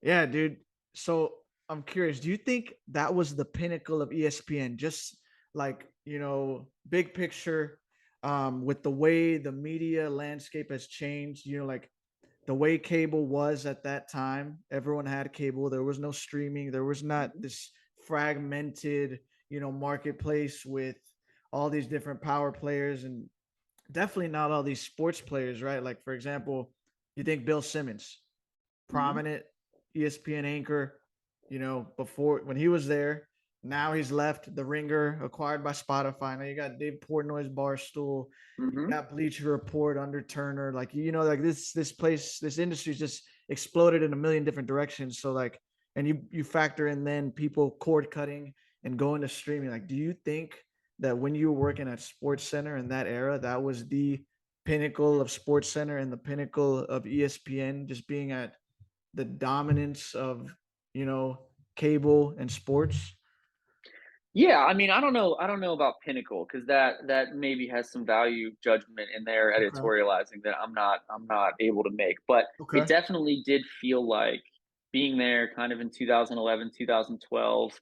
Speaker 1: Yeah, dude. So I'm curious, do you think that was the pinnacle of ESPN? Just like, big picture, with the way the media landscape has changed, like the way cable was at that time, everyone had cable. There was no streaming. There was not this fragmented, marketplace with all these different power players and definitely not all these sports players, right? Like, for example, you think Bill Simmons, prominent ESPN anchor, you know, before when he was there. Now he's left. The Ringer, acquired by Spotify. Now you got Dave Portnoy's Barstool. You
Speaker 4: Mm-hmm.
Speaker 1: got Bleacher Report under Turner. Like, you know, like this place, this industry's just exploded in a million different directions. So like, and you factor in then people cord cutting and going to streaming. Like, do you think that when you were working at SportsCenter in that era, that was the pinnacle of SportsCenter and the pinnacle of ESPN, just being at the dominance of, you know, cable and sports?
Speaker 4: Yeah, I mean, I don't know about pinnacle because that maybe has some value judgment in their
Speaker 1: Okay.
Speaker 4: editorializing that I'm not able to make. But it
Speaker 1: Okay.
Speaker 4: definitely did feel like being there kind of in 2011, 2012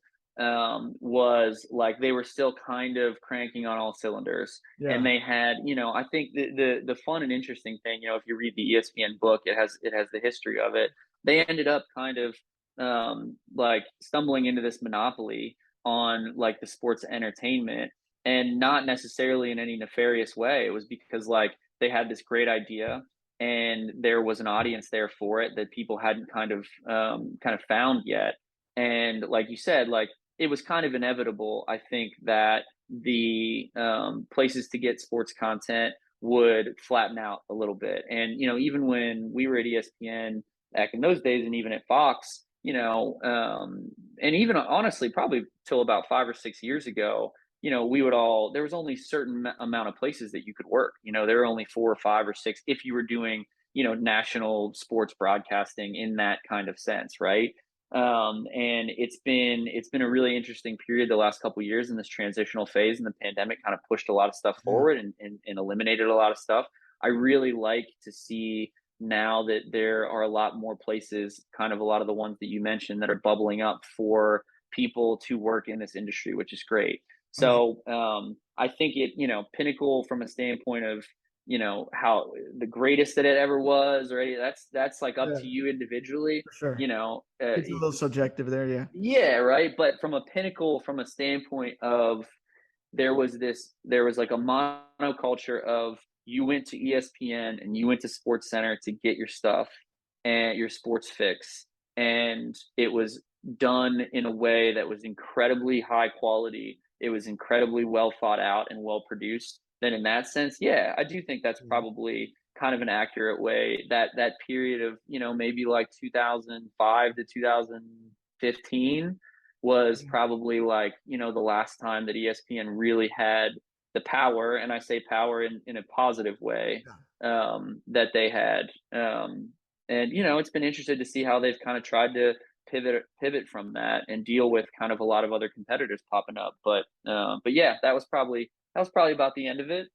Speaker 4: was like they were still kind of cranking on all cylinders. And
Speaker 1: Yeah.
Speaker 4: they had, you know, I think the fun and interesting thing, you know, if you read the ESPN book, it has the history of it. They ended up kind of like stumbling into this monopoly on like the sports entertainment, and not necessarily in any nefarious way. It was because like they had this great idea and there was an audience there for it that people hadn't kind of found yet. And like you said, like it was kind of inevitable, I think, that the places to get sports content would flatten out a little bit. And you know, even when we were at ESPN back in those days, and even at Fox, you know, and even honestly, probably till about 5 or 6 years ago, you know, we would all, there was only certain amount of places that you could work. You know, there were only 4 or 5 or 6 if you were doing, you know, national sports broadcasting in that kind of sense, right? And it's been a really interesting period the last couple of years in this transitional phase, and the pandemic kind of pushed a lot of stuff
Speaker 1: Yeah.
Speaker 4: forward and eliminated a lot of stuff. I really like to see now that there are a lot more places, kind of a lot of the ones that you mentioned, that are bubbling up for people to work in this industry, which is great. So I think it, you know, pinnacle from a standpoint of, you know, how the greatest that it ever was, or any, that's like up
Speaker 1: Yeah,
Speaker 4: to you individually,
Speaker 1: for sure.
Speaker 4: you know.
Speaker 1: It's a little subjective there. Yeah.
Speaker 4: Yeah, right. But from a pinnacle, from a standpoint of there was like a monoculture of you went to ESPN and you went to Sports Center to get your stuff and your sports fix, and it was done in a way that was incredibly high quality. It was incredibly well thought out and well produced. Then in that sense, yeah, I do think that's probably kind of an accurate way, that that period of, you know, maybe like 2005 to 2015 was probably like, you know, the last time that ESPN really had the power, and I say power in a positive way, that they had. And you know, it's been interesting to see how they've kind of tried to pivot from that and deal with kind of a lot of other competitors popping up. But yeah, that was probably about the end of it.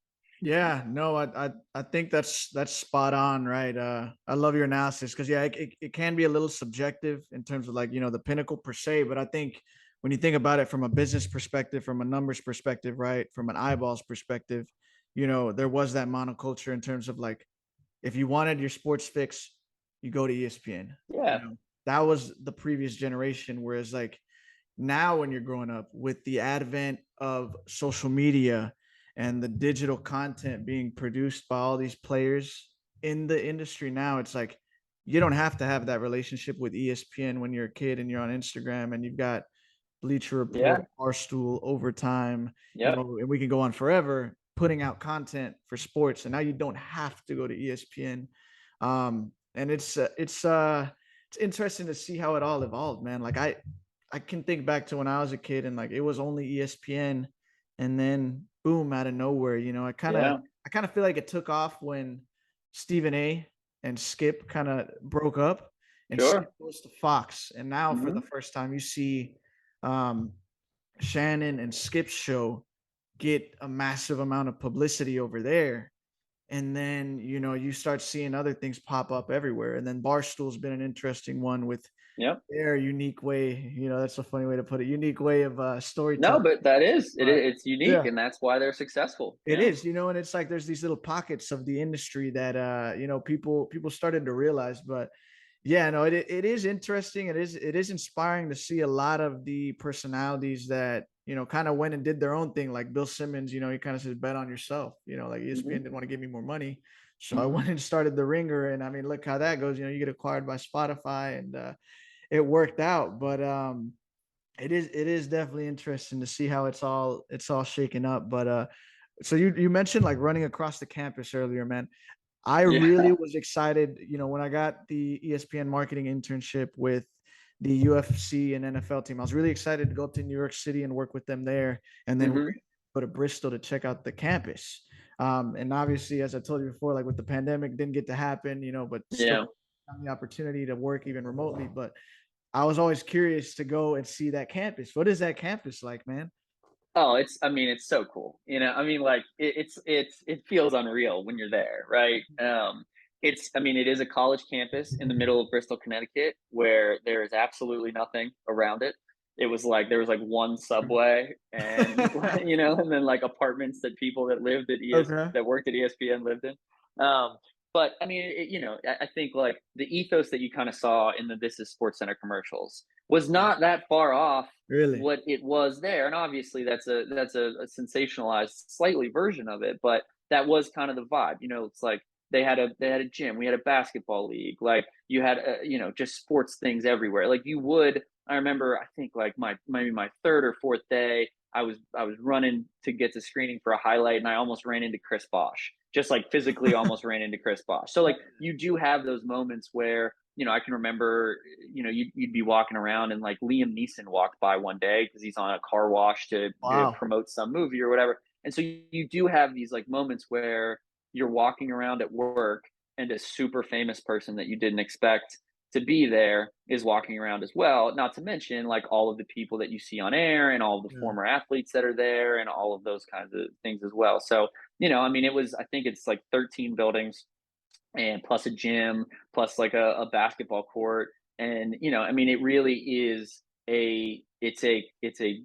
Speaker 1: Yeah, no, I think that's spot on, right? I love your analysis because yeah, it can be a little subjective in terms of like, you know, the pinnacle per se, but I think when you think about it from a business perspective, from a numbers perspective, right, from an eyeballs perspective, you know, there was that monoculture in terms of like, if you wanted your sports fix, you go to ESPN. You
Speaker 4: Yeah.
Speaker 1: know, that was the previous generation, whereas like now when you're growing up with the advent of social media and the digital content being produced by all these players in the industry now, it's like you don't have to have that relationship with ESPN when you're a kid and you're on Instagram and you've got Bleacher
Speaker 4: Yeah.
Speaker 1: Report, Barstool, Overtime, you
Speaker 4: Yep.
Speaker 1: know, and we can go on forever putting out content for sports. And now you don't have to go to ESPN. And it's interesting to see how it all evolved, man. Like I can think back to when I was a kid and like it was only ESPN, and then boom, out of nowhere, you know,
Speaker 4: Yeah.
Speaker 1: I kind of feel like it took off when Stephen A and Skip kind of broke up and
Speaker 4: Sure.
Speaker 1: Skip goes to Fox. And now for the
Speaker 4: Hmm.
Speaker 1: first time you see um Shannon and Skip's show get a massive amount of publicity over there. And then, you know, you start seeing other things pop up everywhere. And then Barstool's been an interesting one with
Speaker 4: Yep.
Speaker 1: their unique way. You know, that's a funny way to put it. Unique way of
Speaker 4: No,
Speaker 1: storytelling.
Speaker 4: but that is
Speaker 1: But
Speaker 4: it's unique,
Speaker 1: yeah,
Speaker 4: and that's why they're successful.
Speaker 1: it
Speaker 4: Yeah.
Speaker 1: is, you know, and it's like there's these little pockets of the industry that you know, people started to realize. But yeah, no, it is interesting. It is inspiring to see a lot of the personalities that, kind of went and did their own thing. Like Bill Simmons, he kind of says, bet on yourself, like ESPN
Speaker 4: Mm-hmm.
Speaker 1: didn't want to give me more money. So I went and started The Ringer, and I mean, look how that goes. You get acquired by Spotify, and it worked out. But it is definitely interesting to see how it's all shaken up. But so you mentioned like running across the campus earlier, man. I really was excited, when I got the ESPN marketing internship with the UFC and NFL team. I was really excited to go to New York City and work with them there, and then go to Bristol to check out the campus. And obviously, as I told you before, like with the pandemic, didn't get to happen, but still got the opportunity to work even remotely. But I was always curious to go and see that campus. What is that campus like, man?
Speaker 4: Oh, it's so cool. Like it feels unreal when you're there, right? It is a college campus in the middle of Bristol, Connecticut, where there is absolutely nothing around it. It was like there was like one subway and and then like apartments that people that lived at that worked at ESPN lived in. But I think like the ethos that you kind of saw in the This Is SportsCenter commercials was not that far off what it was there. And obviously that's a sensationalized slightly version of it, but that was kind of the vibe. It's like they had a gym, we had a basketball league, like you had just sports things everywhere. Like I remember, I think like maybe my third or fourth day, I was running to get to screening for a highlight, and I almost ran into Chris Bosh. Just like physically almost ran into Chris Bosh. So like you do have those moments where I can remember, you'd be walking around and like Liam Neeson walked by one day because he's on a car wash to promote some movie or whatever. And so you do have these like moments where you're walking around at work and a super famous person that you didn't expect to be there is walking around as well. Not to mention like all of the people that you see on air and all of the former athletes that are there and all of those kinds of things as well. So, I think it's like 13 buildings and plus a gym, plus like a basketball court. And, it really is it's a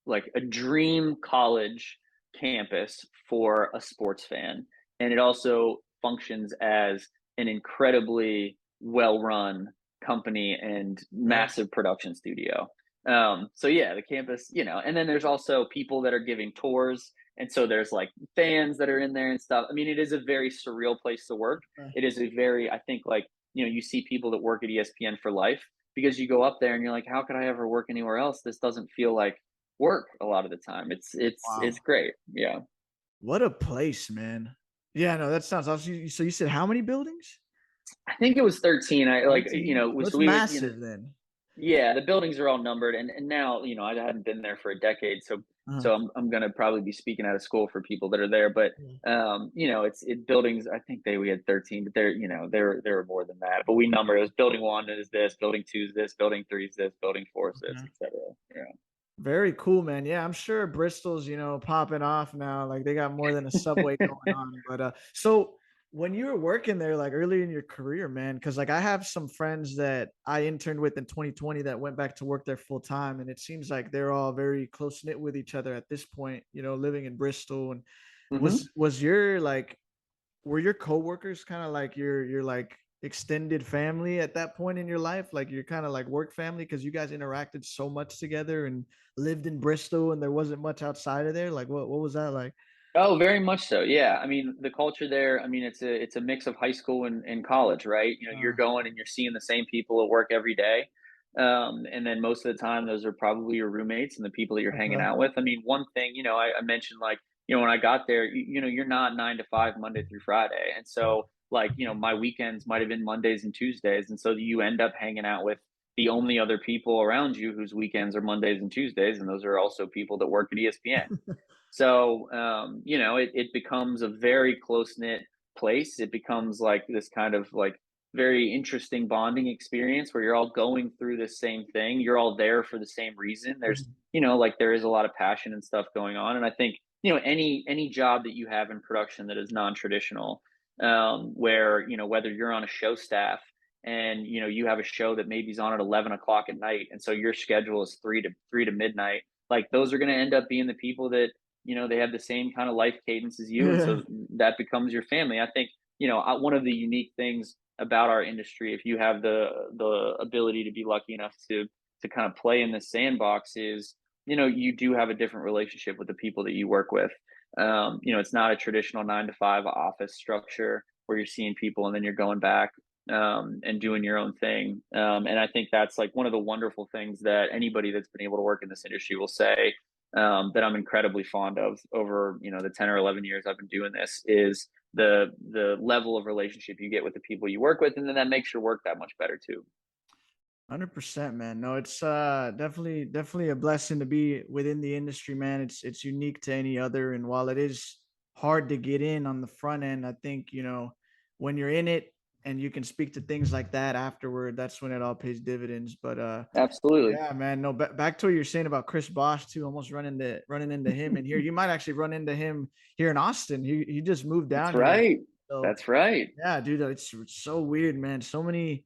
Speaker 4: like a dream college campus for a sports fan. And it also functions as an incredibly well-run company and massive production studio. So yeah, the campus, and then there's also people that are giving tours. And so there's like fans that are in there and stuff. It is a very surreal place to work. It is a very, I think like, you see people that work at ESPN for life because you go up there and you're like, how could I ever work anywhere else? This doesn't feel like work a lot of the time. It's great. Yeah.
Speaker 1: What a place, man. Yeah, no, that sounds awesome. So you said how many buildings?
Speaker 4: I think it was 13.
Speaker 1: It's massive then.
Speaker 4: Yeah, the buildings are all numbered, and now I hadn't been there for a decade, so I'm gonna probably be speaking out of school for people that are there. But it's buildings. I think we had 13, but there were more than that. But we number it was building 1 is this, building 2 is this, building 3 is this, building 4 is this, etc. Yeah.
Speaker 1: Very cool, man. Yeah, I'm sure Bristol's popping off now. Like they got more than a subway going on. But so when you were working there, like early in your career, man, because like I have some friends that I interned with in 2020 that went back to work there full time, and it seems like they're all very close knit with each other at this point. Living in Bristol. And was your like, were your coworkers kind of like your like extended family at that point in your life? Like you're kind of like work family because you guys interacted so much together and lived in Bristol, and there wasn't much outside of there. Like what was that like?
Speaker 4: Oh, very much so. Yeah. The culture there, it's a mix of high school and college, right? You're going and you're seeing the same people at work every day. And then most of the time, those are probably your roommates and the people that you're hanging out with. One thing, I mentioned like, when I got there, you're not 9 to 5 Monday through Friday. And so like, my weekends might've been Mondays and Tuesdays. And so you end up hanging out with the only other people around you whose weekends are Mondays and Tuesdays. And those are also people that work at ESPN. So, it becomes a very close-knit place. It becomes like this kind of like very interesting bonding experience where you're all going through the same thing. You're all there for the same reason. There's, like there is a lot of passion and stuff going on. And I think, any job that you have in production that is non-traditional, where, whether you're on a show staff and, you have a show that maybe is on at 11 o'clock at night. And so your schedule is 3 to midnight. Like those are going to end up being the people that, they have the same kind of life cadence as you. And so that becomes your family. I think, one of the unique things about our industry, if you have the ability to be lucky enough to kind of play in the sandbox, is you do have a different relationship with the people that you work with. It's not a traditional 9 to 5 office structure where you're seeing people and then you're going back and doing your own thing. And I think that's like one of the wonderful things that anybody that's been able to work in this industry will say, that I'm incredibly fond of over, the 10 or 11 years I've been doing this, is the level of relationship you get with the people you work with. And then that makes your work that much better too.
Speaker 1: 100%, man. No, it's definitely a blessing to be within the industry, man. It's unique to any other, and while it is hard to get in on the front end, I think, when you're in it and you can speak to things like that afterward, that's when it all pays dividends. But
Speaker 4: Absolutely.
Speaker 1: yeah, man. No, back to what you're saying about Chris Bosh too. Almost running into him in here. You might actually run into him here in Austin. He just moved down.
Speaker 4: That's right.
Speaker 1: Here. So,
Speaker 4: that's right.
Speaker 1: Yeah, dude. It's so weird, man. So many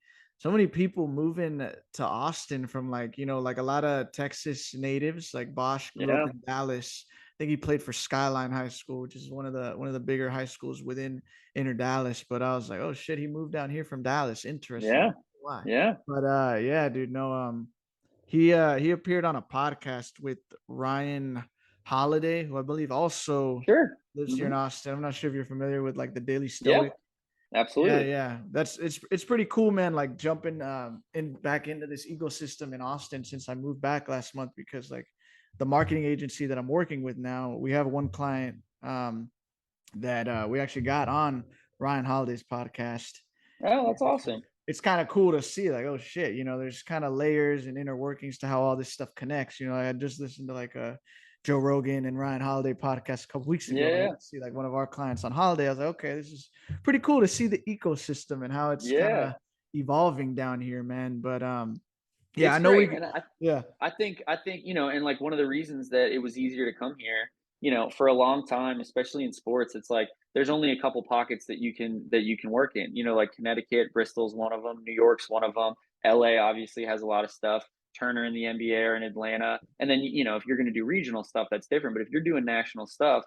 Speaker 1: people moving to Austin from like a lot of Texas natives. Like Bosch grew up in Dallas. I think he played for Skyline High School, which is one of the bigger high schools within inner Dallas. But I was like, oh shit, he moved down here from Dallas. Interesting.
Speaker 4: Yeah.
Speaker 1: Why?
Speaker 4: Yeah.
Speaker 1: But yeah, dude. No, he appeared on a podcast with Ryan Holiday, who I believe also lives here in Austin. I'm not sure if you're familiar with like the Daily Stoic.
Speaker 4: Absolutely.
Speaker 1: Yeah. It's pretty cool, man. Like jumping back into this ecosystem in Austin since I moved back last month, because like the marketing agency that I'm working with now, we have one client that we actually got on Ryan Holiday's podcast.
Speaker 4: Oh, that's awesome.
Speaker 1: It's kind of cool to see, like, oh shit, there's kind of layers and inner workings to how all this stuff connects. I had just listened to like a Joe Rogan and Ryan Holiday podcast a couple weeks ago.
Speaker 4: Yeah.
Speaker 1: See like one of our clients on holiday. I was like, okay, this is pretty cool to see the ecosystem and how it's kind of evolving down here, man. But yeah,
Speaker 4: it's
Speaker 1: I know
Speaker 4: great. I think, and like one of the reasons that it was easier to come here, for a long time, especially in sports, it's like there's only a couple pockets that you can work in, like Connecticut, Bristol's one of them, New York's one of them, LA obviously has a lot of stuff, Turner in the NBA or in Atlanta. And then, if you're going to do regional stuff, that's different. But if you're doing national stuff,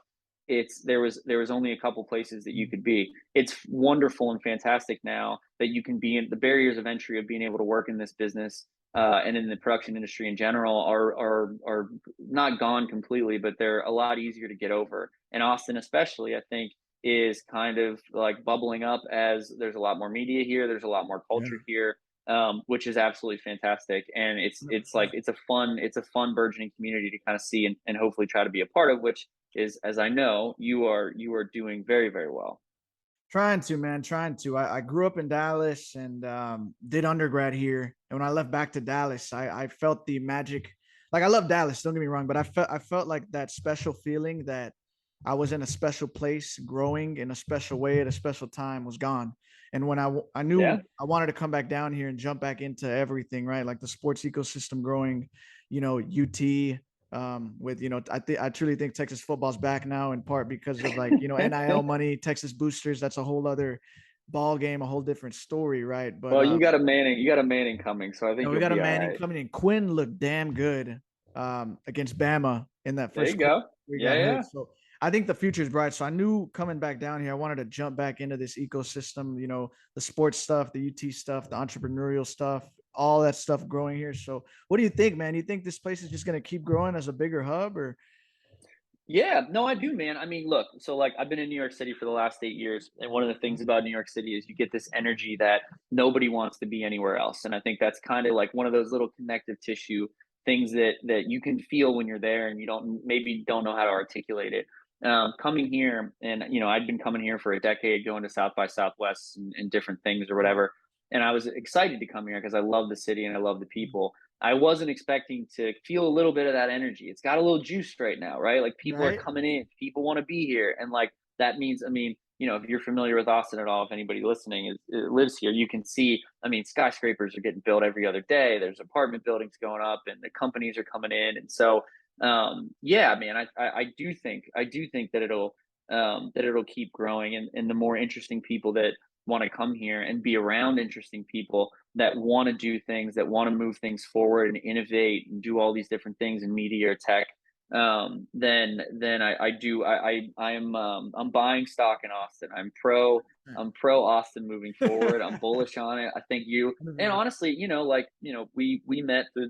Speaker 4: there was only a couple places that you could be. It's wonderful and fantastic now that you can be in the barriers of entry of being able to work in this business and in the production industry in general are not gone completely, but they're a lot easier to get over. And Austin, especially, I think, is kind of like bubbling up as there's a lot more media here. There's a lot more culture here, which is absolutely fantastic. And it's a fun burgeoning community to kind of see and hopefully try to be a part of, which is, as I know, you are doing very, very well.
Speaker 1: Trying to. I grew up in Dallas and did undergrad here. And when I left back to Dallas, I felt the magic. Like, I love Dallas, don't get me wrong, but I felt like that special feeling that I was in a special place, growing in a special way at a special time, was gone. And when I knew I wanted to come back down here and jump back into everything, right? Like the sports ecosystem growing, UT, with I truly think Texas football's back now, in part because of like NIL money, Texas boosters. That's a whole other ball game, a whole different story, right?
Speaker 4: But well, you got a Manning coming, so I think
Speaker 1: we got a Manning coming in. Quinn looked damn good against Bama in that first.
Speaker 4: There you go.
Speaker 1: Yeah. So I think the future is bright. So I knew coming back down here, I wanted to jump back into this ecosystem. The sports stuff, the UT stuff, the entrepreneurial stuff, all that stuff growing here. So what do you think, man? Do you think this place is just going to keep growing as a bigger hub, or?
Speaker 4: Yeah, no, I do, man. I mean, look, so like I've been in New York City for the last 8 years. And one of the things about New York City is you get this energy that nobody wants to be anywhere else. And I think that's kind of like one of those little connective tissue things that you can feel when you're there and you don't know how to articulate it. Coming here, and I'd been coming here for a decade, going to South by Southwest and different things or whatever. And I was excited to come here because I love the city and I love the people. I wasn't expecting to feel a little bit of that energy. It's got a little juice right now, right? Like people are coming in, people want to be here. And like, that means, I mean, if you're familiar with Austin at all, if anybody listening lives here, you can see, I mean, skyscrapers are getting built every other day. There's apartment buildings going up and the companies are coming in. And so, yeah, man, I do think that it'll keep growing, and the more interesting people that want to come here and be around interesting people that want to do things, that want to move things forward and innovate and do all these different things in media or tech, then I'm buying stock in Austin. I'm pro Austin moving forward. I'm bullish on it. I think and honestly, we met through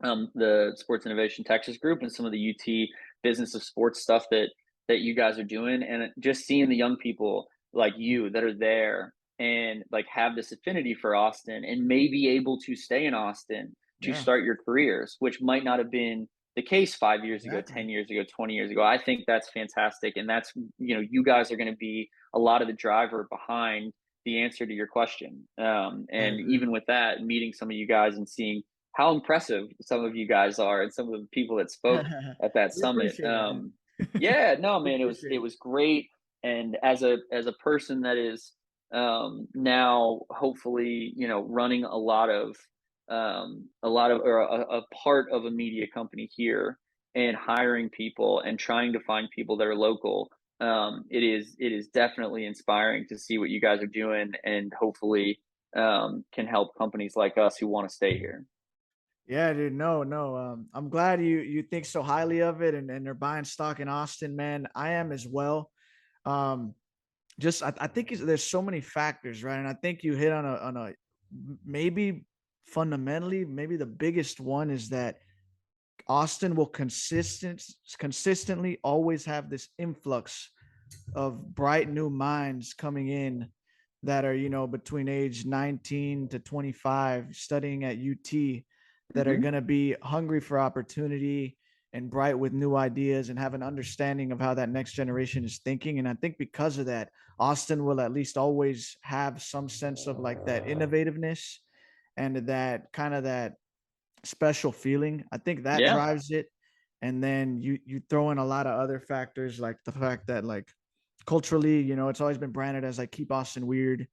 Speaker 4: the Sports Innovation Texas group and some of the UT Business of Sports stuff that you guys are doing, and just seeing the young people like you that are there and like have this affinity for Austin and may be able to stay in Austin to start your careers, which might not have been the case 5 years ago, 10 years ago, 20 years ago. I think that's fantastic. And that's, you guys are going to be a lot of the driver behind the answer to your question. And even with that, meeting some of you guys and seeing how impressive some of you guys are and some of the people that spoke at that summit. Yeah, no, man, it was great. And as a person that is now hopefully, running a part of a media company here and hiring people and trying to find people that are local, it is definitely inspiring to see what you guys are doing, and hopefully can help companies like us who want to stay here.
Speaker 1: Yeah, dude. No. I'm glad you think so highly of it, and they're buying stock in Austin, man. I am as well. I think there's so many factors, right? And I think you hit on a maybe fundamentally, maybe the biggest one is that Austin will consistently always have this influx of bright new minds coming in that are, between age 19 to 25 studying at UT, that are going to be hungry for opportunity and bright with new ideas and have an understanding of how that next generation is thinking. And I think because of that, Austin will at least always have some sense of like that innovativeness and that kind of that special feeling. I think that drives it. And then you throw in a lot of other factors, like the fact that like culturally, it's always been branded as like keep Austin weird.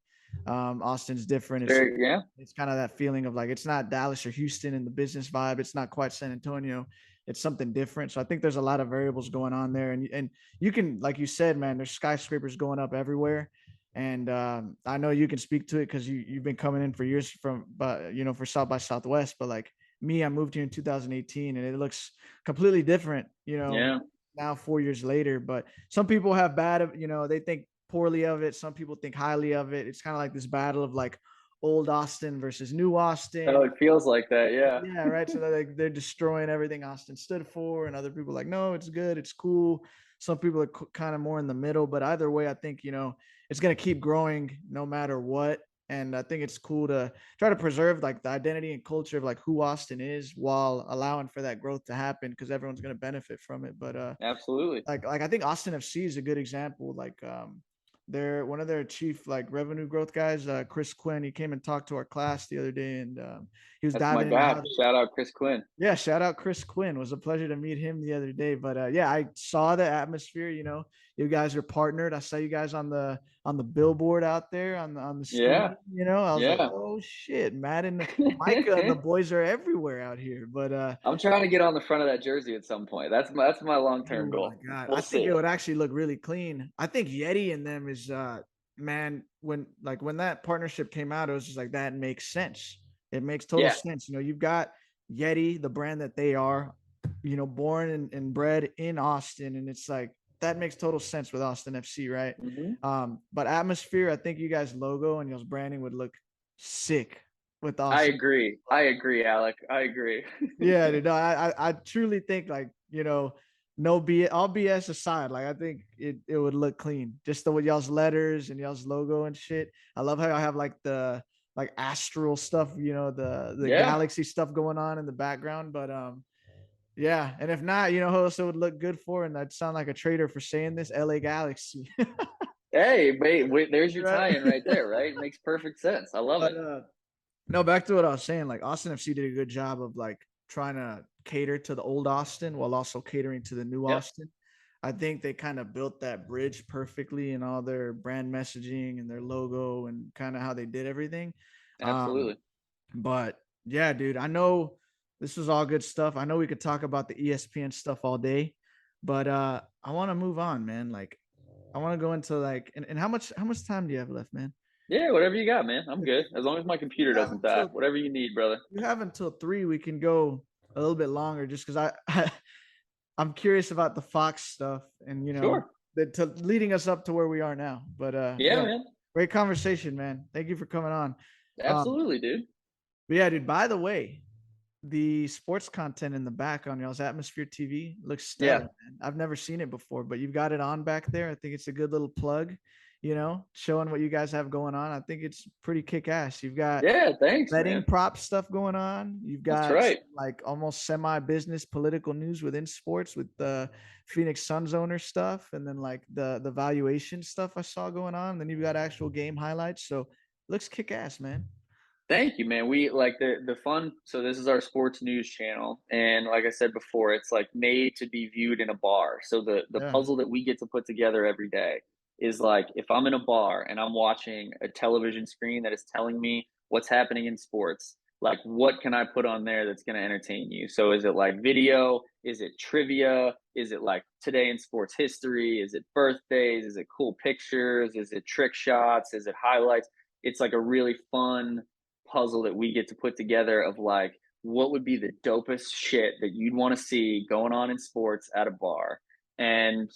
Speaker 1: Austin's different. It's kind of that feeling of like it's not Dallas or Houston in the business vibe. It's not quite San Antonio. It's something different. So I think there's a lot of variables going on there, and you can, like you said, man, there's skyscrapers going up everywhere. And I know you can speak to it because you've been coming in for years for South by Southwest. But like me, I moved here in 2018, and it looks completely different. Now 4 years later. But some people have they think poorly of it. Some people think highly of it. It's kind of like this battle of like old Austin versus new Austin.
Speaker 4: Oh, it feels like that. Yeah.
Speaker 1: Yeah. Right. So they're destroying everything Austin stood for, and other people are like, no, it's good. It's cool. Some people are kind of more in the middle, but either way, I think, it's going to keep growing no matter what. And I think it's cool to try to preserve like the identity and culture of like who Austin is while allowing for that growth to happen, because everyone's going to benefit from it. But
Speaker 4: absolutely.
Speaker 1: Like I think Austin FC is a good example. Like they're one of their chief like revenue growth guys, Chris Quinn. He came and talked to our class the other day, and he was diving in.
Speaker 4: Shout out Chris Quinn.
Speaker 1: Yeah, shout out Chris Quinn. It was a pleasure to meet him the other day. But I saw the atmosphere. You guys are partnered. I saw you guys on the billboard out there on the screen. I was like, oh shit, Matt and Micah and the boys are everywhere out here. But
Speaker 4: I'm trying to get on the front of that jersey at some point. That's my long-term goal.
Speaker 1: God. I think it would actually look really clean. I think Yeti and them is man, when that partnership came out, it was just like that makes sense. It makes total sense. You've got Yeti, the brand that they are, born and bred in Austin, and it's like that makes total sense with Austin FC, right? But atmosphere, I think you guys' logo and y'all's branding would look sick with Austin.
Speaker 4: I agree, Alec. I agree.
Speaker 1: Yeah, dude. I truly think like, no BS, all BS aside, like I think it would look clean. Just with y'all's letters and y'all's logo and shit. I love how I have like the astral stuff, the galaxy stuff going on in the background. But yeah, and if not, who else it would look good for, and I'd sound like a traitor for saying this, LA Galaxy.
Speaker 4: Hey, wait, there's your tie-in right there, right? It makes perfect sense. I love it.
Speaker 1: No, back to what I was saying, like Austin FC did a good job of like trying to cater to the old Austin while also catering to the new Austin. I think they kind of built that bridge perfectly in all their brand messaging and their logo and kind of how they did everything.
Speaker 4: Absolutely.
Speaker 1: But yeah, dude, I know this was all good stuff. I know we could talk about the ESPN stuff all day, but I want to move on, man. Like I want to go into like, and how much time do you have left, man?
Speaker 4: Yeah, whatever you got, man. I'm good. As long as my computer doesn't die. Whatever you need, brother.
Speaker 1: You have until 3. We can go a little bit longer just because I'm curious about the Fox stuff and,
Speaker 4: sure.
Speaker 1: Leading us up to where we are now. But
Speaker 4: man.
Speaker 1: Great conversation, man. Thank you for coming on.
Speaker 4: Absolutely, dude.
Speaker 1: But yeah, dude, by the way, the sports content in the back on y'all's Atmosphere TV looks stellar,
Speaker 4: Yeah.
Speaker 1: man. I've never seen it before, but you've got it on back there. I think it's a good little plug, showing what you guys have going on. I think it's pretty kick ass. You've got
Speaker 4: Yeah, thanks,
Speaker 1: betting
Speaker 4: man.
Speaker 1: prop stuff going on. You've
Speaker 4: That's
Speaker 1: got
Speaker 4: right.
Speaker 1: like almost semi-business political news within sports with the Phoenix Suns owner stuff, and then like the valuation stuff I saw going on. Then you've got actual game highlights. So looks kick ass, man.
Speaker 4: Thank you, man. We like the fun. So this is our sports news channel, and like I said before, it's like made to be viewed in a bar. So the
Speaker 1: Yeah.
Speaker 4: puzzle that we get to put together every day is like if I'm in a bar and I'm watching a television screen that is telling me what's happening in sports, like what can I put on there that's going to entertain you? So is it like video? Is it trivia? Is it like today in sports history? Is it birthdays? Is it cool pictures? Is it trick shots? Is it highlights? It's like a really fun puzzle that we get to put together of like what would be the dopest shit that you'd want to see going on in sports at a bar. And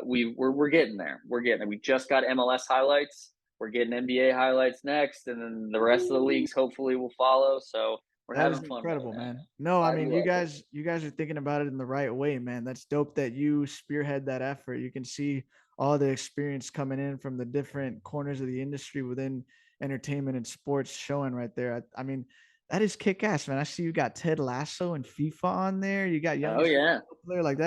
Speaker 4: we're getting there. We're getting there. We just got MLS highlights. We're getting NBA highlights next, and then the rest of the leagues hopefully will follow. So we're
Speaker 1: That
Speaker 4: having
Speaker 1: is
Speaker 4: fun
Speaker 1: incredible,
Speaker 4: right now.
Speaker 1: man. No, I
Speaker 4: Glad
Speaker 1: mean,
Speaker 4: you like
Speaker 1: you guys are thinking about it in the right way, man. That's dope that you spearhead that effort. You can see all the experience coming in from the different corners of the industry within entertainment and sports showing right there. I mean, that is kick ass, man. I see you got Ted Lasso and FIFA on there. You got
Speaker 4: Oh
Speaker 1: youngest
Speaker 4: yeah.
Speaker 1: player. Like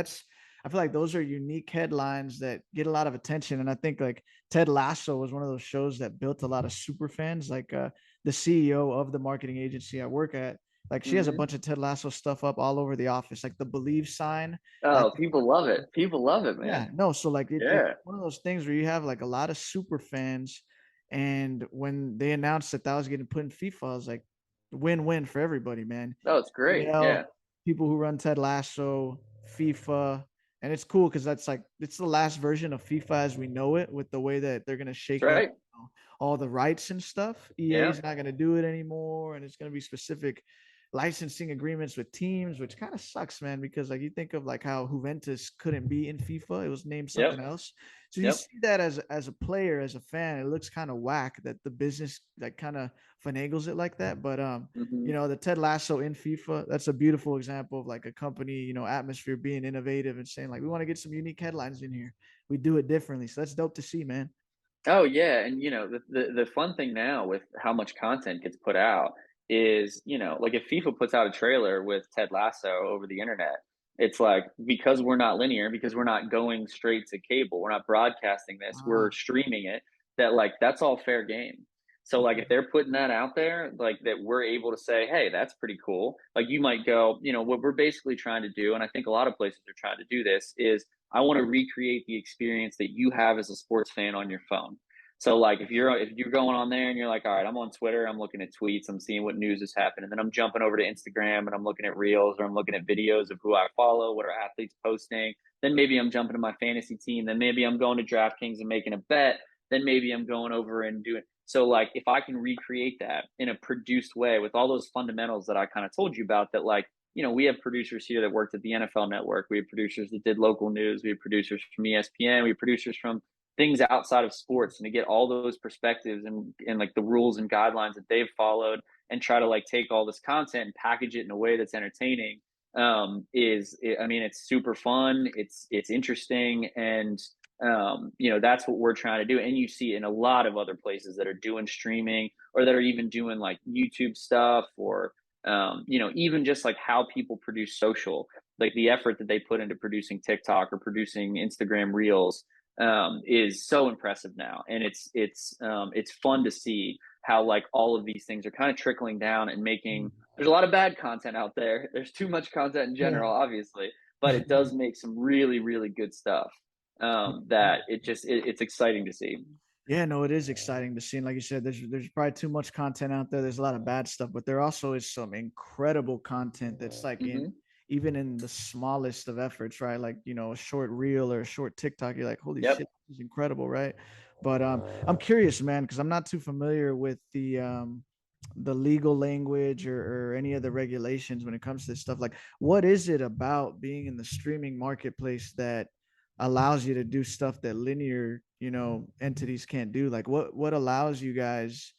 Speaker 1: I feel like those are unique headlines that get a lot of attention. And I think like Ted Lasso was one of those shows that built a lot of super fans. Like the CEO of the marketing agency I work at, like she has a
Speaker 4: Mm-hmm.
Speaker 1: bunch of Ted Lasso stuff up all over the office, like the Believe sign.
Speaker 4: Oh,
Speaker 1: That's
Speaker 4: people love it. People love it,
Speaker 1: yeah,
Speaker 4: man.
Speaker 1: no. So like it's
Speaker 4: Yeah.
Speaker 1: one of those things where you have like a lot of super fans, and when they announced that was getting put in FIFA, I was like, win-win for everybody, man.
Speaker 4: Oh, it's great. Yeah.
Speaker 1: People who run Ted Lasso, FIFA, and it's cool because it's the last version of FIFA as we know it, with the way that they're gonna
Speaker 4: That's
Speaker 1: shake up
Speaker 4: right.
Speaker 1: all the rights and stuff. EA
Speaker 4: Yeah.
Speaker 1: is not gonna do it anymore, and it's gonna be specific licensing agreements with teams, which kind of sucks, man, because like you think of like how Juventus couldn't be in FIFA, it was named
Speaker 4: Yep.
Speaker 1: something else. So you
Speaker 4: Yep.
Speaker 1: see that as a player, as a fan, it looks kind of whack that the business like kind of finagles it like that. But
Speaker 4: Mm-hmm.
Speaker 1: the Ted Lasso in FIFA, that's a beautiful example of like a company, atmosphere being innovative and saying like we want to get some unique headlines in here. We do it differently. So that's dope to see, man.
Speaker 4: Oh yeah, and the fun thing now with how much content gets put out is, like if FIFA puts out a trailer with Ted Lasso over the internet, it's like because we're not linear, because we're not going straight to cable, we're not broadcasting this, we're
Speaker 1: Ah,
Speaker 4: streaming it, that like that's all fair game. So like if they're putting that out there, like that we're able to say, hey, that's pretty cool. Like you might go, what we're basically trying to do, and I think a lot of places are trying to do this, is I want to recreate the experience that you have as a sports fan on your phone. So like if you're going on there and you're like, all right, I'm on Twitter, I'm looking at tweets, I'm seeing what news is happening, and then I'm jumping over to Instagram and I'm looking at reels or I'm looking at videos of who I follow, what are athletes posting. Then maybe I'm jumping to my fantasy team. Then maybe I'm going to DraftKings and making a bet. Then maybe I'm going over and doing so like if I can recreate that in a produced way with all those fundamentals that I kind of told you about, that like we have producers here that worked at the NFL Network. We have producers that did local news. We have producers from ESPN. We have producers from things outside of sports, and to get all those perspectives and like the rules and guidelines that they've followed and try to like take all this content and package it in a way that's entertaining I mean, it's super fun. It's interesting. And that's what we're trying to do. And you see in a lot of other places that are doing streaming or that are even doing like YouTube stuff or even just like how people produce social, like the effort that they put into producing TikTok or producing Instagram reels is so impressive now. And it's fun to see how like all of these things are kind of trickling down and making, there's a lot of bad content out there. There's too much content in
Speaker 1: yeah.
Speaker 4: general, obviously, but it does make some really, really good stuff that it's exciting to see.
Speaker 1: Yeah, no, it is exciting to see. And like you said, there's probably too much content out there. There's a lot of bad stuff, but there also is some incredible content that's like in
Speaker 4: Mm-hmm.
Speaker 1: even in the smallest of efforts, right? Like, a short reel or a short TikTok, you're like, holy
Speaker 4: Yep.
Speaker 1: shit, this is incredible, right? But I'm curious, man, because I'm not too familiar with the legal language or any of the regulations when it comes to this stuff. Like, what is it about being in the streaming marketplace that allows you to do stuff that linear entities can't do? Like what allows you guys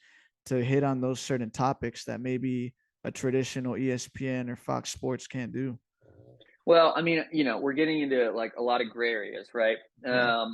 Speaker 1: to hit on those certain topics that maybe a traditional ESPN or Fox Sports can't do?
Speaker 4: Well, I mean, we're getting into like a lot of gray areas, right?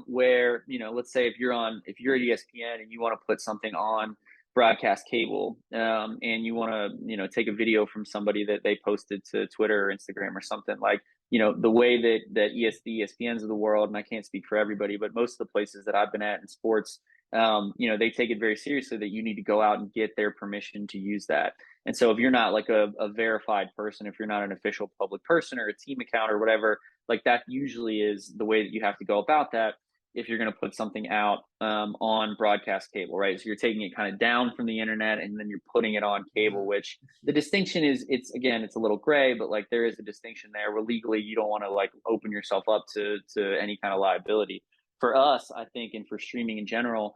Speaker 4: Where, let's say if you're at ESPN and you want to put something on broadcast cable, and you want to, take a video from somebody that they posted to Twitter or Instagram or something, like, the way that the ESPNs of the world, and I can't speak for everybody, but most of the places that I've been at in sports, they take it very seriously that you need to go out and get their permission to use that. And so if you're not like a verified person, if you're not an official public person or a team account or whatever, like that usually is the way that you have to go about that if you're going to put something out on broadcast cable, right? So you're taking it kind of down from the internet and then you're putting it on cable, which the distinction is, it's a little gray, but like there is a distinction there where legally you don't want to like open yourself up to any kind of liability. For us, I think, and for streaming in general,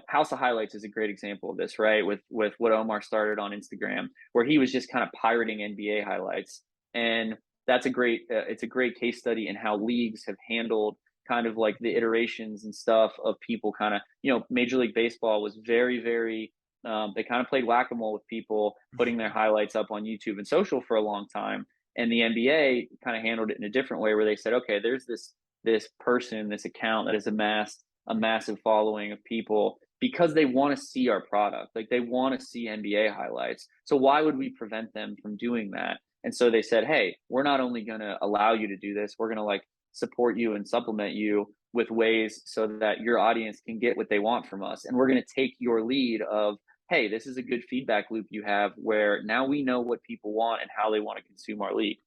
Speaker 4: House of Highlights is a great example of this, right? With what Omar started on Instagram, where he was just kind of pirating NBA highlights, and that's it's a great case study in how leagues have handled kind of like the iterations and stuff of people kind of, Major League Baseball was very, very, they kind of played whack-a-mole with people putting their highlights up on YouTube and social for a long time, and the NBA kind of handled it in a different way, where they said, okay, there's this person, this account that has amassed a massive following of people because they want to see our product. Like they want to see NBA highlights. So why would we prevent them from doing that? And so they said, hey, we're not only going to allow you to do this, we're going to like support you and supplement you with ways so that your audience can get what they want from us. And we're going to take your lead of, hey, this is a good feedback loop you have where now we know what people want and how they want to consume our league.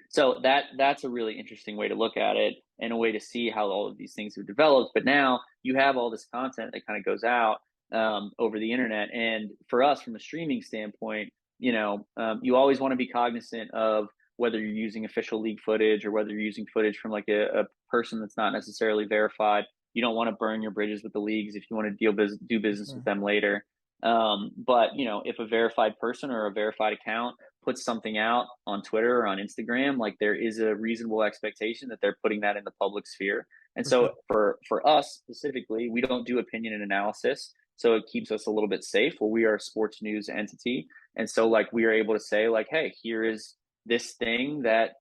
Speaker 4: So that's a really interesting way to look at it and a way to see how all of these things have developed. But now you have all this content that kind of goes out over the internet. And for us, from a streaming standpoint, you always want to be cognizant of whether you're using official league footage or whether you're using footage from like a person that's not necessarily verified. You don't want to burn your bridges with the leagues if you want to do business with them later. But if a verified person or a verified account puts something out on Twitter or on Instagram, like there is a reasonable expectation that they're putting that in the public sphere. And so for us specifically, we don't do opinion and analysis. So it keeps us a little bit safe. Well, we are a sports news entity. And so like we are able to say like, hey, here is this thing that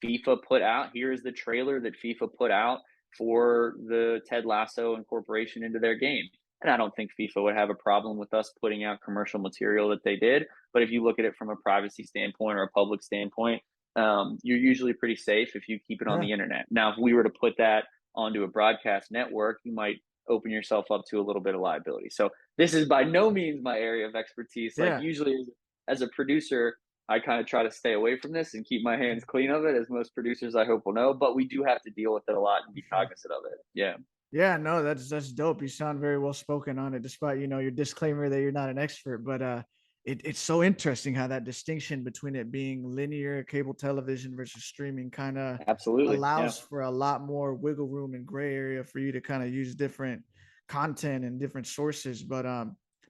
Speaker 4: FIFA put out. Here is the trailer that FIFA put out for the Ted Lasso incorporation into their game. And I don't think FIFA would have a problem with us putting out commercial material that they did. But if you look at it from a privacy standpoint or a public standpoint, you're usually pretty safe if you keep it on the internet. Now, if we were to put that onto a broadcast network, you might open yourself up to a little bit of liability. So this is by no means my area of expertise. Like usually as a producer, I kind of try to stay away from this and keep my hands clean of it, as most producers I hope will know, but we do have to deal with it a lot and be cognizant of it. Yeah.
Speaker 1: Yeah, no, that's dope. You sound very well spoken on it, despite your disclaimer that you're not an expert. But it's so interesting how that distinction between it being linear cable television versus streaming kind of
Speaker 4: absolutely
Speaker 1: allows for a lot more wiggle room and gray area for you to kind of use different content and different sources. But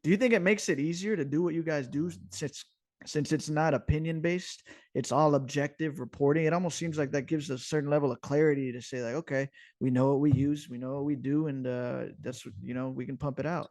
Speaker 1: do you think it makes it easier to do what you guys do since it's not opinion based, it's all objective reporting? It almost seems like that gives a certain level of clarity to say like, okay, we know what we use, we know what we do, and that's we can pump it out.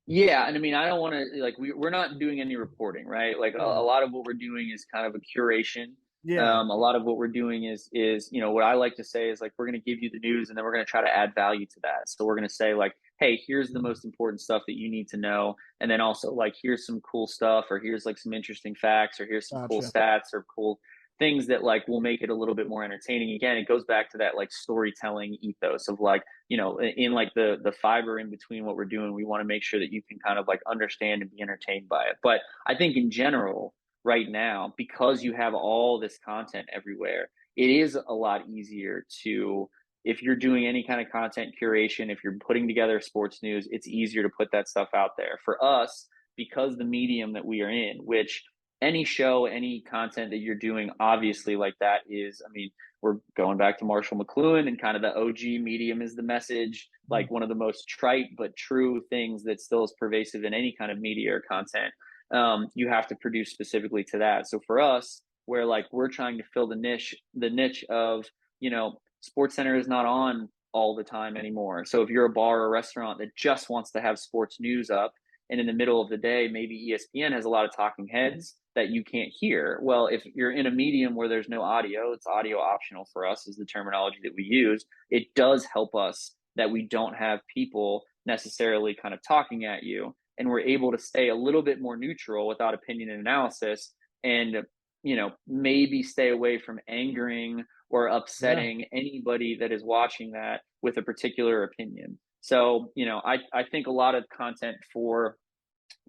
Speaker 4: Yeah, and I mean, I don't want to like we're not doing any reporting, right? Like a lot of what we're doing is kind of a curation. A lot of what we're doing is what I like to say is like we're going to give you the news and then we're going to try to add value to that. So we're going to say like, hey, here's the most important stuff that you need to know, and then also like here's some cool stuff, or here's like some interesting facts, or here's some cool stats or cool things that like will make it a little bit more entertaining. Again, it goes back to that like storytelling ethos of like, in like the fiber in between what we're doing, we want to make sure that you can kind of like understand and be entertained by it. But I think in general right now, because you have all this content everywhere, it is a lot easier to, if you're doing any kind of content curation, if you're putting together sports news, it's easier to put that stuff out there. For us, because the medium that we are in, which any show, any content that you're doing, obviously like that is, I mean, we're going back to Marshall McLuhan and kind of the OG medium is the message, like one of the most trite but true things that still is pervasive in any kind of media or content. You have to produce specifically to that. So for us, where like we're trying to fill the niche of, SportsCenter is not on all the time anymore. So if you're a bar or a restaurant that just wants to have sports news up, And in the middle of the day, maybe ESPN has a lot of talking heads that you can't hear. Well, if you're in a medium where there's no audio, it's audio optional for us is the terminology that we use. It does help us that we don't have people necessarily kind of talking at you, and we're able to stay a little bit more neutral without opinion and analysis, and maybe stay away from angering or upsetting anybody that is watching that with a particular opinion. So, I think a lot of content for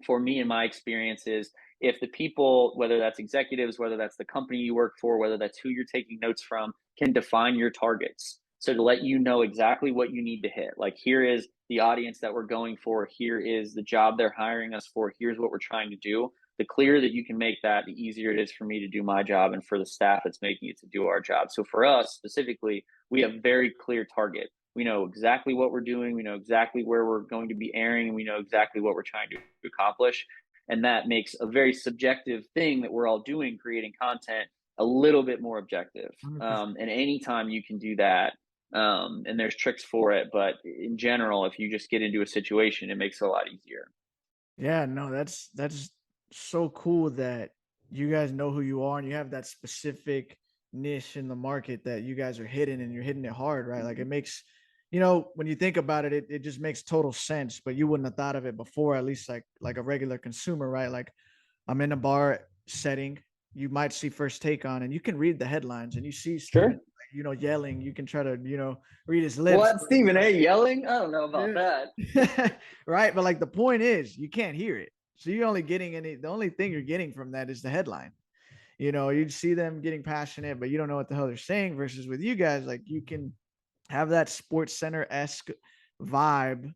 Speaker 4: me and my experiences, if the people, whether that's executives, whether that's the company you work for, whether that's who you're taking notes from, can define your targets. So to let you know exactly what you need to hit, like here is the audience that we're going for, here is the job they're hiring us for, here's what we're trying to do. The clearer that you can make that, the easier it is for me to do my job and for the staff that's making it to do our job. So for us specifically, we have very clear target. We know exactly what we're doing. We know exactly where we're going to be airing, and we know exactly what we're trying to accomplish. And that makes a very subjective thing that we're all doing, creating content, a little bit more objective. And anytime you can do that, and there's tricks for it, but in general, if you just get into a situation, it makes it a lot easier.
Speaker 1: Yeah, no, that's so cool that you guys know who you are and you have that specific niche in the market that you guys are hitting, and you're hitting it hard, right? Like it makes, when you think about it, it just makes total sense, but you wouldn't have thought of it before, at least like a regular consumer, right? Like I'm in a bar setting, you might see First Take on, and you can read the headlines and you see Stephen, yelling. You can try to, read his lips.
Speaker 4: What, Stephen A yelling? I don't know about
Speaker 1: that. Right. But like the point is you can't hear it. So you're only getting the only thing you're getting from that is the headline. You'd see them getting passionate, but you don't know what the hell they're saying, versus with you guys, like you can have that SportsCenter-esque vibe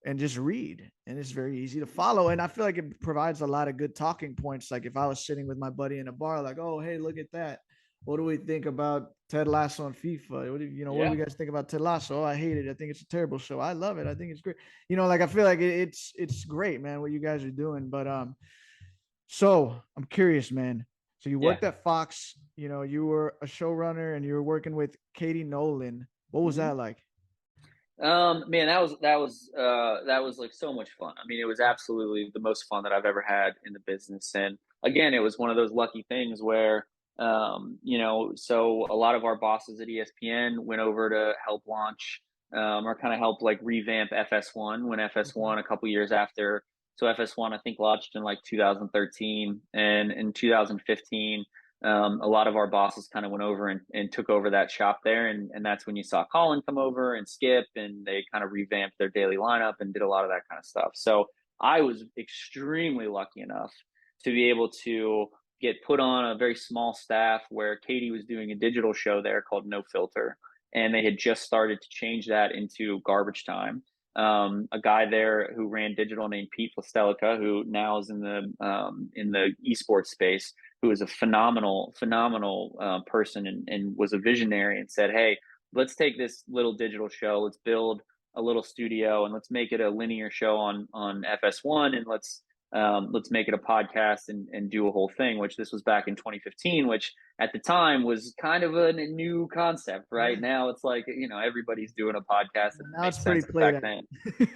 Speaker 1: and just read, and it's very easy to follow. And I feel like it provides a lot of good talking points. Like if I was sitting with my buddy in a bar, like, oh, hey, look at that. What do we think about Ted Lasso on FIFA? What do you guys think about Ted Lasso? Oh, I hate it. I think it's a terrible show. I love it. I think it's great. Like I feel like it's great, man, what you guys are doing. But so I'm curious, man. So you worked at Fox, you were a showrunner and you were working with Katie Nolan. What was that like?
Speaker 4: Man, that was like so much fun. I mean, it was absolutely the most fun that I've ever had in the business. And again, it was one of those lucky things where, so a lot of our bosses at ESPN went over to help launch, or kind of help like revamp FS1 when FS1 a couple years after. So FS1, I think, launched in like 2013, and in 2015, a lot of our bosses kind of went over and took over that shop there. And that's when you saw Colin come over and Skip, and they kind of revamped their daily lineup and did a lot of that kind of stuff. So I was extremely lucky enough to be able to get put on a very small staff where Katie was doing a digital show there called No Filter. And they had just started to change that into Garbage Time. A guy there who ran digital named Pete Plastelika, who now is in the esports space, who is a phenomenal person and was a visionary, and said, hey, let's take this little digital show, let's build a little studio, and let's make it a linear show on FS1, and let's make it a podcast and do a whole thing, which this was back in 2015, which at the time was kind of a new concept. Right now it's like, everybody's doing a podcast. And
Speaker 1: now it's pretty played out.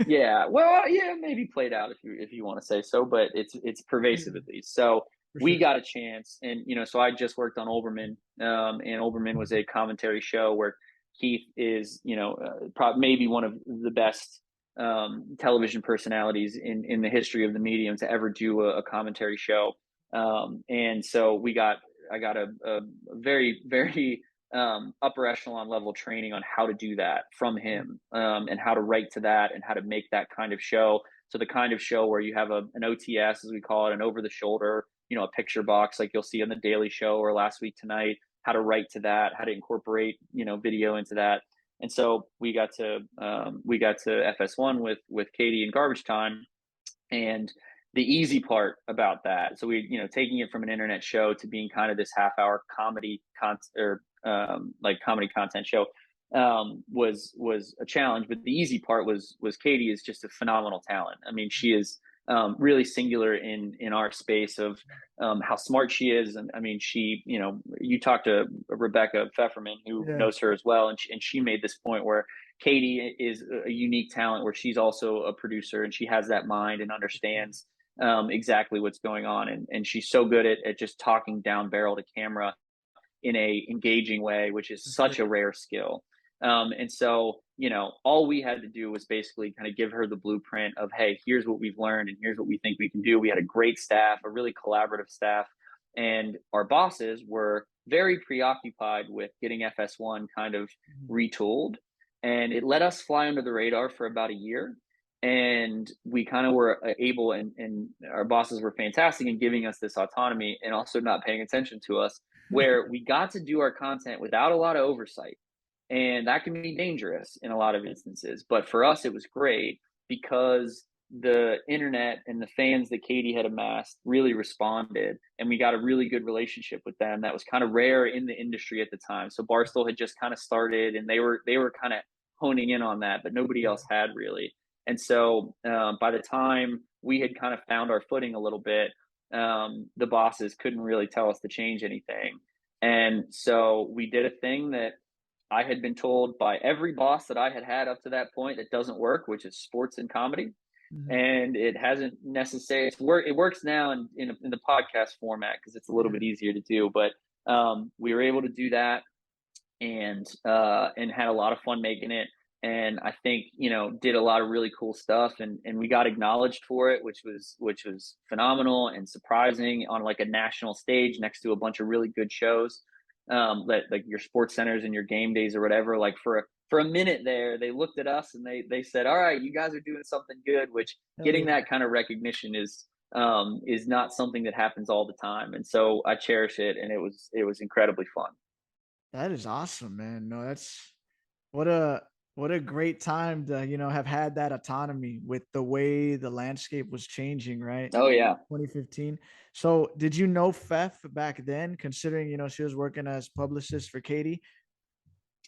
Speaker 4: Yeah. Well, yeah, maybe played out if you want to say so, but it's pervasive at least. So we got a chance, and so I just worked on Olbermann, and Olbermann was a commentary show where Keith is, maybe one of the best television personalities in the history of the medium to ever do a commentary show. And so I got a very, very upper echelon level training on how to do that from him, and how to write to that and how to make that kind of show. So the kind of show where you have an OTS, as we call it, an over the shoulder, a picture box like you'll see on the Daily Show or Last Week Tonight, how to write to that, how to incorporate, video into that. And so we got to FS1 with Katie and Garbage Time, and the easy part about that. So we, taking it from an internet show to being kind of this half-hour comedy comedy content show, was a challenge. But the easy part was Katie is just a phenomenal talent. I mean, she is really singular in our space of how smart she is. And I mean, she, you talked to Rebecca Pfefferman, who knows her as well. And she made this point where, Katie is a unique talent where she's also a producer, and she has that mind and understands exactly what's going on. And she's so good at just talking down barrel to camera in a engaging way, which is such a rare skill. And so, all we had to do was basically kind of give her the blueprint of, hey, here's what we've learned and here's what we think we can do. We had a great staff, a really collaborative staff, and our bosses were very preoccupied with getting FS1 kind of retooled. And it let us fly under the radar for about a year. And we kind of were able, and our bosses were fantastic in giving us this autonomy and also not paying attention to us, where we got to do our content without a lot of oversight. And that can be dangerous in a lot of instances. But for us, it was great because the internet and the fans that Katie had amassed really responded, and we got a really good relationship with them. That was kind of rare in the industry at the time. So Barstool had just kind of started, and they were kind of honing in on that, but nobody else had really. And so by the time we had kind of found our footing a little bit, the bosses couldn't really tell us to change anything. And so we did a thing that I had been told by every boss that I had had up to that point that doesn't work, which is sports and comedy. And it hasn't necessarily it works now in the podcast format because it's a little bit easier to do. But we were able to do that and had a lot of fun making it. And I think, did a lot of really cool stuff, and we got acknowledged for it, which was phenomenal and surprising on like a national stage next to a bunch of really good shows. Like your SportsCenters and your game days or whatever. Like for a minute there, they looked at us and they said, all right, you guys are doing something good, which getting that kind of recognition is not something that happens all the time. And so I cherish it, and it was incredibly fun.
Speaker 1: That is awesome, man. No, that's what a great time to, have had that autonomy with the way the landscape was changing, right?
Speaker 4: Oh yeah.
Speaker 1: 2015. So did you know Fef back then, considering, she was working as publicist for Katie?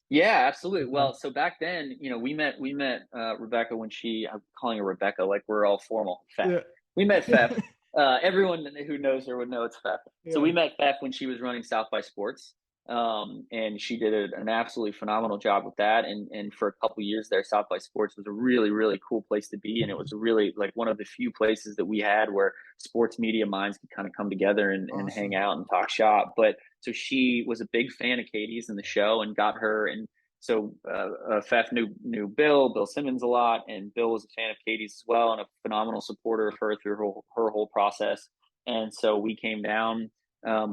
Speaker 4: Yeah, absolutely. Well, so back then, we met Rebecca when I'm calling her Rebecca, like we're all formal. Fef. Yeah. We met Fef. Everyone who knows her would know it's Fef. Yeah. So we met Fef when she was running South by Sports. And she did an absolutely phenomenal job with that. And for a couple of years there, South by Sports was a really, really cool place to be. And it was really like one of the few places that we had where sports media minds could kind of come together and hang out and talk shop. But so she was a big fan of Katie's and the show and got her. And so Fef knew Bill Simmons a lot. And Bill was a fan of Katie's as well and a phenomenal supporter of her through her whole process. And so we came down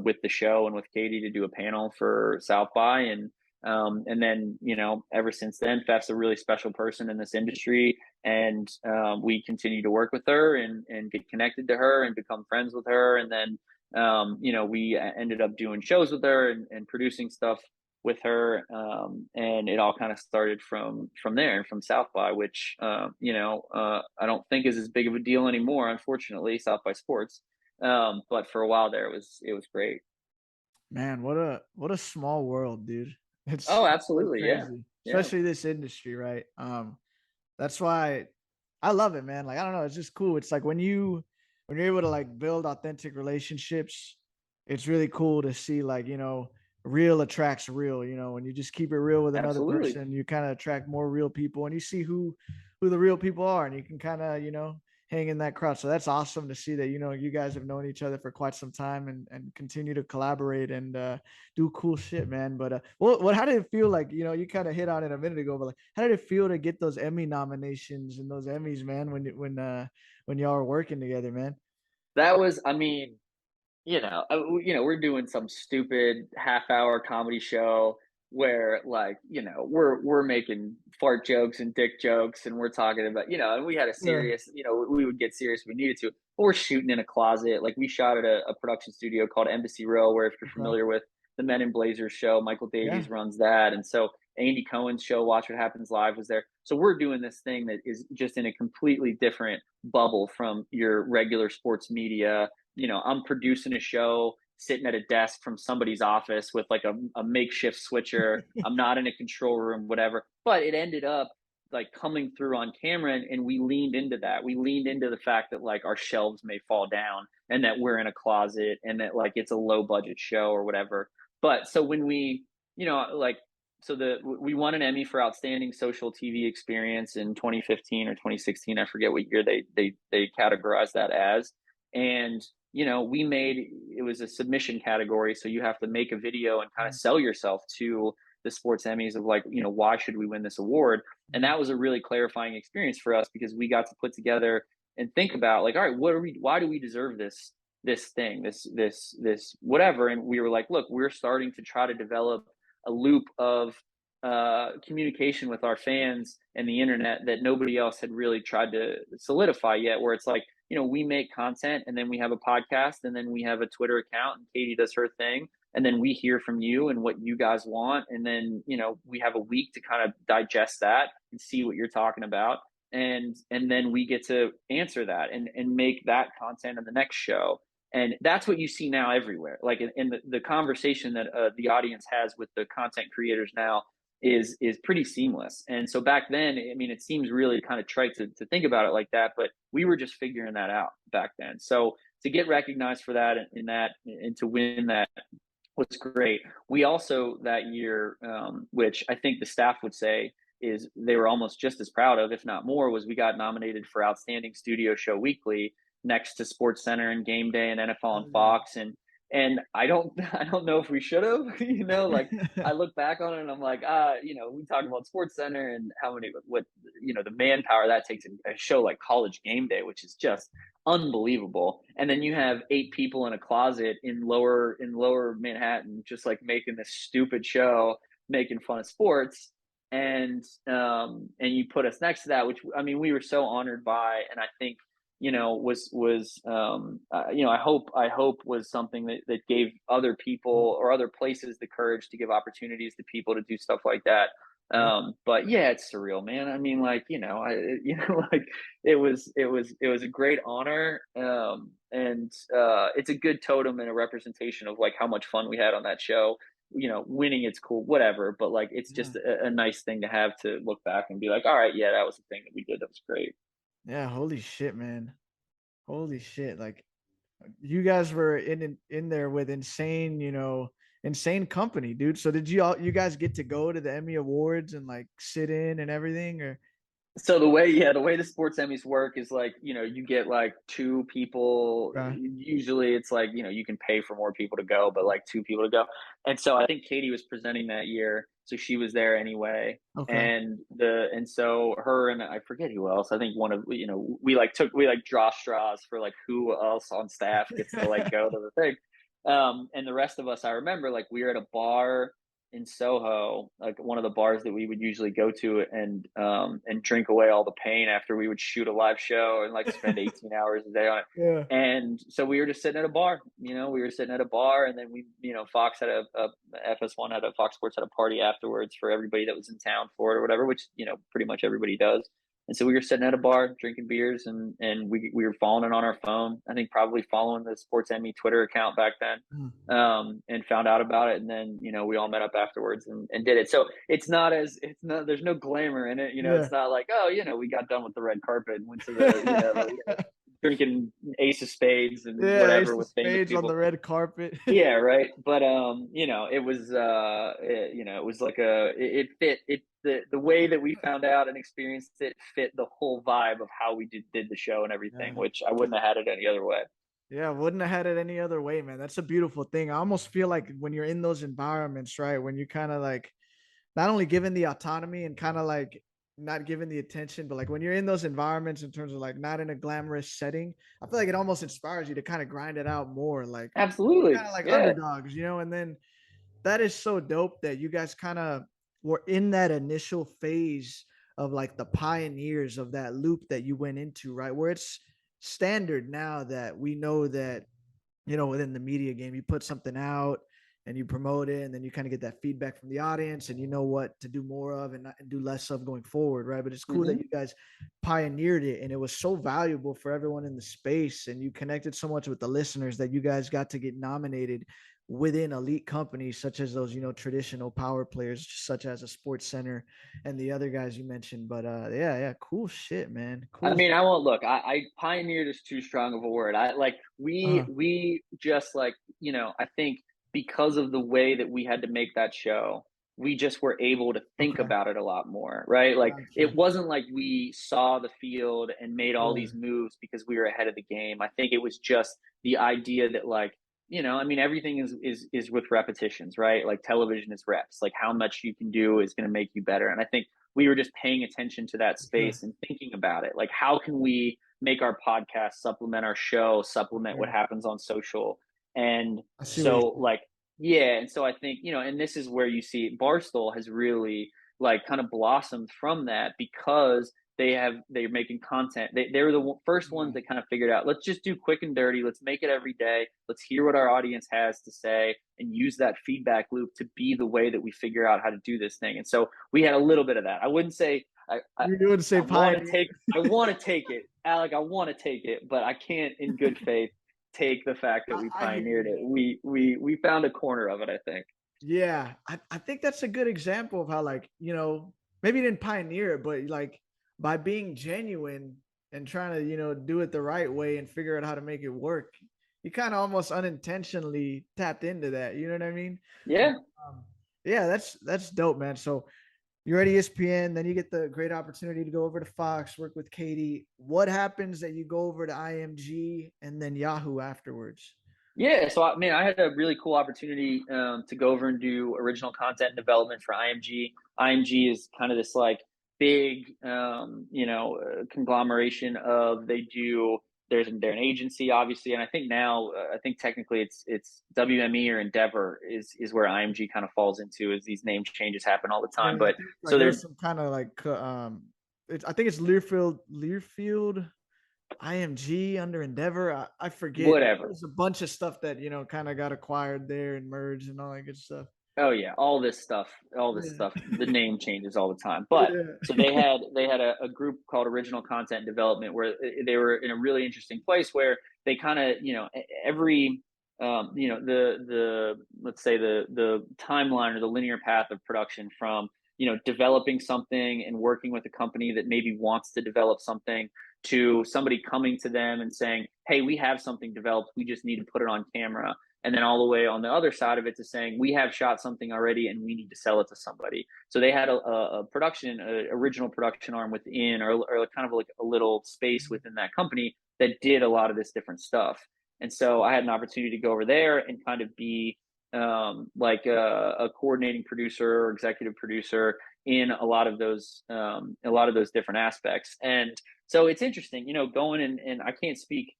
Speaker 4: with the show and with Katie to do a panel for South by, and then ever since then, Fef's a really special person in this industry, and we continue to work with her and get connected to her and become friends with her, and then we ended up doing shows with her and producing stuff with her, and it all kind of started from there, from South by, which I don't think is as big of a deal anymore, unfortunately, South by Sports. But for a while there, it was great.
Speaker 1: Man, what a small world, dude. It's
Speaker 4: absolutely,
Speaker 1: crazy. Yeah. Especially this industry, right? That's why I love it, man. Like, I don't know, it's just cool. It's like when you're able to like build authentic relationships, it's really cool to see, like, real attracts real. When you just keep it real with another person, you kind of attract more real people, and you see who the real people are, and you can kind of hang in that crowd. So that's awesome to see that you guys have known each other for quite some time and continue to collaborate and do cool shit, man. But how did it feel? Like, you kind of hit on it a minute ago, but like, how did it feel to get those Emmy nominations and those Emmys, man, when y'all were working together, man?
Speaker 4: That was, I mean, we're doing some stupid half-hour comedy show where, like, we're making fart jokes and dick jokes, and we're talking about, and we had a serious, we would get serious if we needed to. But we're shooting in a closet. Like, we shot at a production studio called Embassy Row, where if you're familiar with the Men in Blazers show, Michael Davies runs that. And so Andy Cohen's show, Watch What Happens Live, was there. So we're doing this thing that is just in a completely different bubble from your regular sports media. I'm producing a show, sitting at a desk from somebody's office with like a makeshift switcher. I'm not in a control room, whatever. But it ended up like coming through on camera, and we leaned into that. We leaned into the fact that like our shelves may fall down and that we're in a closet and that like it's a low budget show or whatever. But so when we, like we won an Emmy for outstanding social TV experience in 2015 or 2016. I forget what year they categorized that as. And, it was a submission category. So you have to make a video and kind of sell yourself to the Sports Emmys of like, why should we win this award? And that was a really clarifying experience for us, because we got to put together and think about like, all right, why do we deserve this thing, this whatever? And we were like, look, we're starting to try to develop a loop of communication with our fans and the internet that nobody else had really tried to solidify yet, where it's like, we make content and then we have a podcast and then we have a Twitter account and Katie does her thing. And then we hear from you and what you guys want. And then, we have a week to kind of digest that and see what you're talking about. And then we get to answer that and make that content in the next show. And that's what you see now everywhere. Like in the conversation that the audience has with the content creators now is pretty seamless. And so back then, I mean, it seems really kind of trite to think about it like that, but we were just figuring that out back then. So to get recognized for that and to win that was great. We also that year, which I think the staff would say is they were almost just as proud of, if not more, was we got nominated for Outstanding Studio Show Weekly next to SportsCenter and Game Day and NFL on Fox. And I don't know if we should have, like I look back on it and I'm like, we talk about SportsCenter and the manpower that takes in a show like College Game Day, which is just unbelievable. And then you have 8 people in a closet in lower Manhattan, just like making this stupid show, making fun of sports. And you put us next to that, which, I mean, we were so honored by, and I think, I hope was something that gave other people or other places the courage to give opportunities to people to do stuff like that. But yeah, it's surreal, man. I mean, like, like it was a great honor. And it's a good totem and a representation of like how much fun we had on that show. Winning, it's cool, whatever, but like it's just a nice thing to have to look back and be like, all right, yeah, that was the thing that we did, that was great.
Speaker 1: Yeah, holy shit, man. Holy shit. Like you guys were in there with insane company, dude. So did you guys get to go to the Emmy Awards and like sit in and everything, or?
Speaker 4: So the way the Sports Emmys work is like, you get like 2 people. Okay. Usually it's like, you can pay for more people to go, but like 2 people to go. And so I think Katie was presenting that year, so she was there anyway. Okay. And so her and I forget who else. I think one of, we draw straws for like who else on staff gets to like go to the thing. And the rest of us, I remember like we were at a bar in Soho, like one of the bars that we would usually go to, and drink away all the pain after we would shoot a live show and like spend 18 hours a day on it. Yeah. And so we were just sitting at a bar, and then we, Fox had Fox Sports had a party afterwards for everybody that was in town for it or whatever, which, pretty much everybody does. And so we were sitting at a bar drinking beers, and we were following it on our phone. I think probably following the Sports Emmy Twitter account back then, and found out about it. And then, we all met up afterwards and did it. So there's no glamour in it. It's not like, we got done with the red carpet and went to the, drinking Ace of Spades and whatever with
Speaker 1: spades on the red carpet.
Speaker 4: Yeah, right. But it was it was like it fit the way that we found out and experienced it fit the whole vibe of how we did the show and everything, which I wouldn't have had it any other way.
Speaker 1: Yeah, wouldn't have had it any other way, man. That's a beautiful thing. I almost feel like when you're in those environments, right, when you kind of like not only given the autonomy and kind of like not given the attention, but like when you're in those environments in terms of like not in a glamorous setting, I feel like it almost inspires you to kind of grind it out more. Like
Speaker 4: absolutely,
Speaker 1: kind of like underdogs, and then that is so dope that you guys kind of were in that initial phase of like the pioneers of that loop that you went into, right? Where it's standard now that we know that, within the media game, you put something out and you promote it, and then you kind of get that feedback from the audience, and you know what to do more of and do less of going forward, right? But it's cool that you guys pioneered it, and it was so valuable for everyone in the space, and you connected so much with the listeners that you guys got to get nominated within elite companies such as those, traditional power players, such as a SportsCenter and the other guys you mentioned. But yeah, cool shit, man. Cool.
Speaker 4: I mean, I won't look. I pioneered is too strong of a word. We just like, I think because of the way that we had to make that show, we just were able to think about it a lot more, right? Like it wasn't like we saw the field and made all these moves because we were ahead of the game. I think it was just the idea that, like, you know, I mean, everything is with repetitions, right? Like television is reps. Like how much you can do is going to make you better. And I think we were just paying attention to that space and thinking about it. Like, how can we make our podcast supplement our show, supplement what happens on social? And so, like, yeah. And so I think, you know, and this is where you see Barstool has really like kind of blossomed from that, because they're making content. They were the first ones that kind of figured out, let's just do quick and dirty. Let's make it every day. Let's hear what our audience has to say and use that feedback loop to be the way that we figure out how to do this thing. And so we had a little bit of that. I wouldn't say, I want to take it, Alec. I want to take it, but I can't in good faith take the fact that we pioneered it. We found a corner of it, I think.
Speaker 1: Yeah, I think that's a good example of how, like, you know, maybe you didn't pioneer it, but like by being genuine and trying to, you know, do it the right way and figure out how to make it work, you kind of almost unintentionally tapped into that. You know what I mean?
Speaker 4: Yeah.
Speaker 1: Yeah, that's dope, man. So you're at ESPN, then you get the great opportunity to go over to Fox, work with Katie. What happens that you go over to IMG and then Yahoo afterwards?
Speaker 4: Yeah, so I mean, I had a really cool opportunity to go over and do original content development for IMG. IMG is kind of this like big, you know, conglomeration of they're an agency, obviously, and I think now I think technically it's WME or Endeavor is where IMG kind of falls into, as these name changes happen all the time.
Speaker 1: Yeah,
Speaker 4: but
Speaker 1: like
Speaker 4: so
Speaker 1: there's some kind of like I think it's Learfield IMG under Endeavor. I forget.
Speaker 4: Whatever.
Speaker 1: There's a bunch of stuff that, you know, kind of got acquired there and merged and all that good stuff.
Speaker 4: Oh yeah, all this stuff, the name changes all the time. But so they had a group called Original Content Development, where they were in a really interesting place where they kind of, you know, every you know, the let's say the timeline or the linear path of production from, you know, developing something and working with a company that maybe wants to develop something, to somebody coming to them and saying, hey, we have something developed, we just need to put it on camera. And then all the way on the other side of it to saying, we have shot something already and we need to sell it to somebody. So they had a original production arm within, or kind of like a little space within that company that did a lot of this different stuff. And so I had an opportunity to go over there and kind of be like a coordinating producer or executive producer in a lot of those different aspects. And so it's interesting, you know, going and I can't speak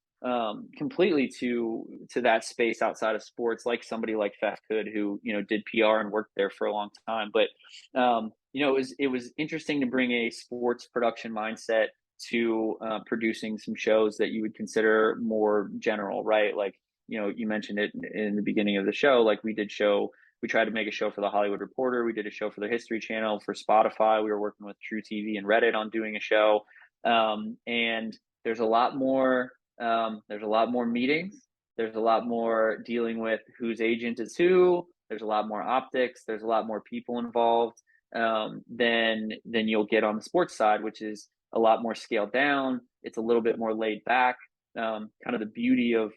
Speaker 4: completely to that space outside of sports, like somebody like Fef could, who, you know, did PR and worked there for a long time. But you know, it was interesting to bring a sports production mindset to producing some shows that you would consider more general, right? Like, you know, you mentioned it in the beginning of the show. Like we tried to make a show for the Hollywood Reporter. We did a show for the History Channel, for Spotify. We were working with True TV and Reddit on doing a show. And there's a lot more meetings. There's a lot more dealing with whose agent is who. There's a lot more optics. There's a lot more people involved than you'll get on the sports side, which is a lot more scaled down. It's a little bit more laid back. Kind of the beauty of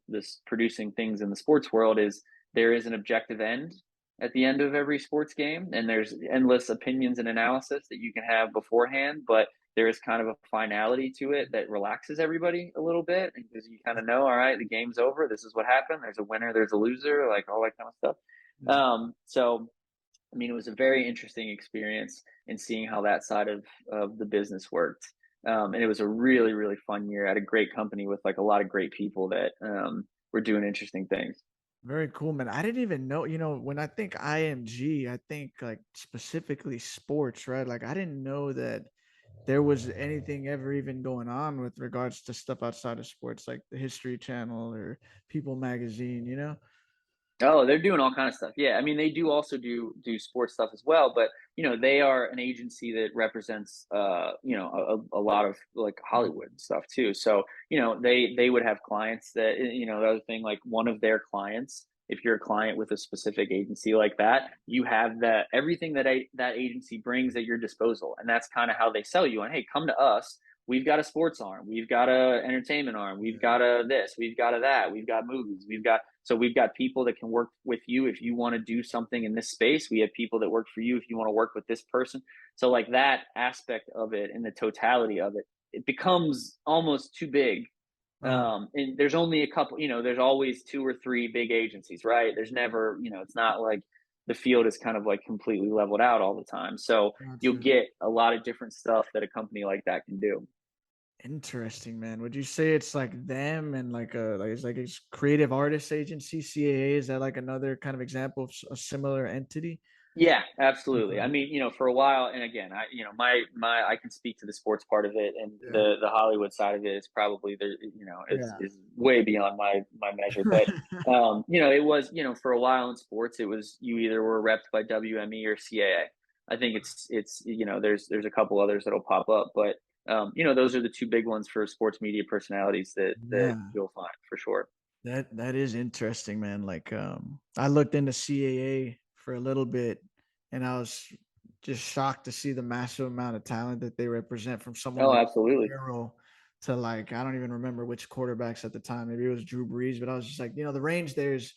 Speaker 4: this producing things in the sports world is there is an objective end at the end of every sports game, and there's endless opinions and analysis that you can have beforehand, but there is kind of a finality to it that relaxes everybody a little bit, because you kind of know, all right, the game's over. This is what happened. There's a winner, there's a loser, like all that kind of stuff. So, I mean, it was a very interesting experience in seeing how that side of the business worked. And it was a really, really fun year. I had a great company with like a lot of great people that were doing interesting things.
Speaker 1: Very cool, man. I didn't even know, you know, when I think IMG, I think like specifically sports, right? Like I didn't know that there was anything ever even going on with regards to stuff outside of sports, like the History Channel or People Magazine, you know?
Speaker 4: Oh, they're doing all kinds of stuff. Yeah, I mean, they do also do sports stuff as well, but you know, they are an agency that represents you know, a lot of like Hollywood stuff too. So you know, they would have clients that, you know, the other thing, like one of their clients, if you're a client with a specific agency like that, you have everything that that agency brings at your disposal, and that's kind of how they sell you on, hey, come to us. we've got a sports arm, we've got a entertainment arm, we've got a this, we've got a that, we've got movies, we've got people that can work with you if you want to do something in this space. We have people that work for you if you want to work with this person. So like that aspect of it and the totality of it, it becomes almost too big. And there's only a couple, there's always 2 or 3 big agencies, right? There's never, it's not like the field is kind of like completely leveled out all the time. So you'll get a lot of different stuff that a company like that can do.
Speaker 1: Interesting, man. Would you say it's like them and like it's like a creative artist agency, CAA? Is that like another kind of example of a similar entity?
Speaker 4: Yeah, absolutely. I mean, for a while, and again, I can speak to the sports part of it, and the Hollywood side of it is probably is way beyond my measure. But it was, for a while in sports, it was you either were repped by WME or CAA. I think it's there's a couple others that'll pop up, but those are the 2 big ones for sports media personalities that you'll find for sure.
Speaker 1: That is interesting, man. Like I looked into CAA for a little bit, and I was just shocked to see the massive amount of talent that they represent, from someone like
Speaker 4: absolutely
Speaker 1: to like, I don't even remember which quarterbacks at the time. Maybe it was Drew Brees, but I was just like, the range there is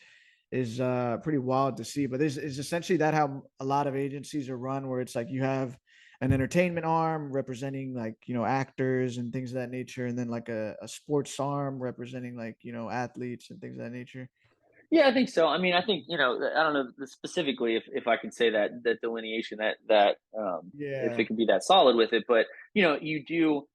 Speaker 1: pretty wild to see. But this is essentially that how a lot of agencies are run, where it's like you have an entertainment arm representing like, actors and things of that nature, and then like a sports arm representing like, athletes and things of that nature.
Speaker 4: Yeah, I think so. I mean, I think, I don't know specifically if I can say that delineation that if it can be that solid with it, but you do,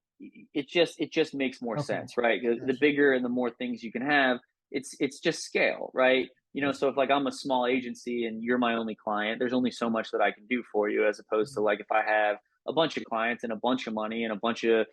Speaker 4: it just makes more sense, right? The bigger and the more things you can have, it's just scale, right? So if like I'm a small agency and you're my only client, there's only so much that I can do for you, as opposed to like if I have a bunch of clients and a bunch of money and a bunch of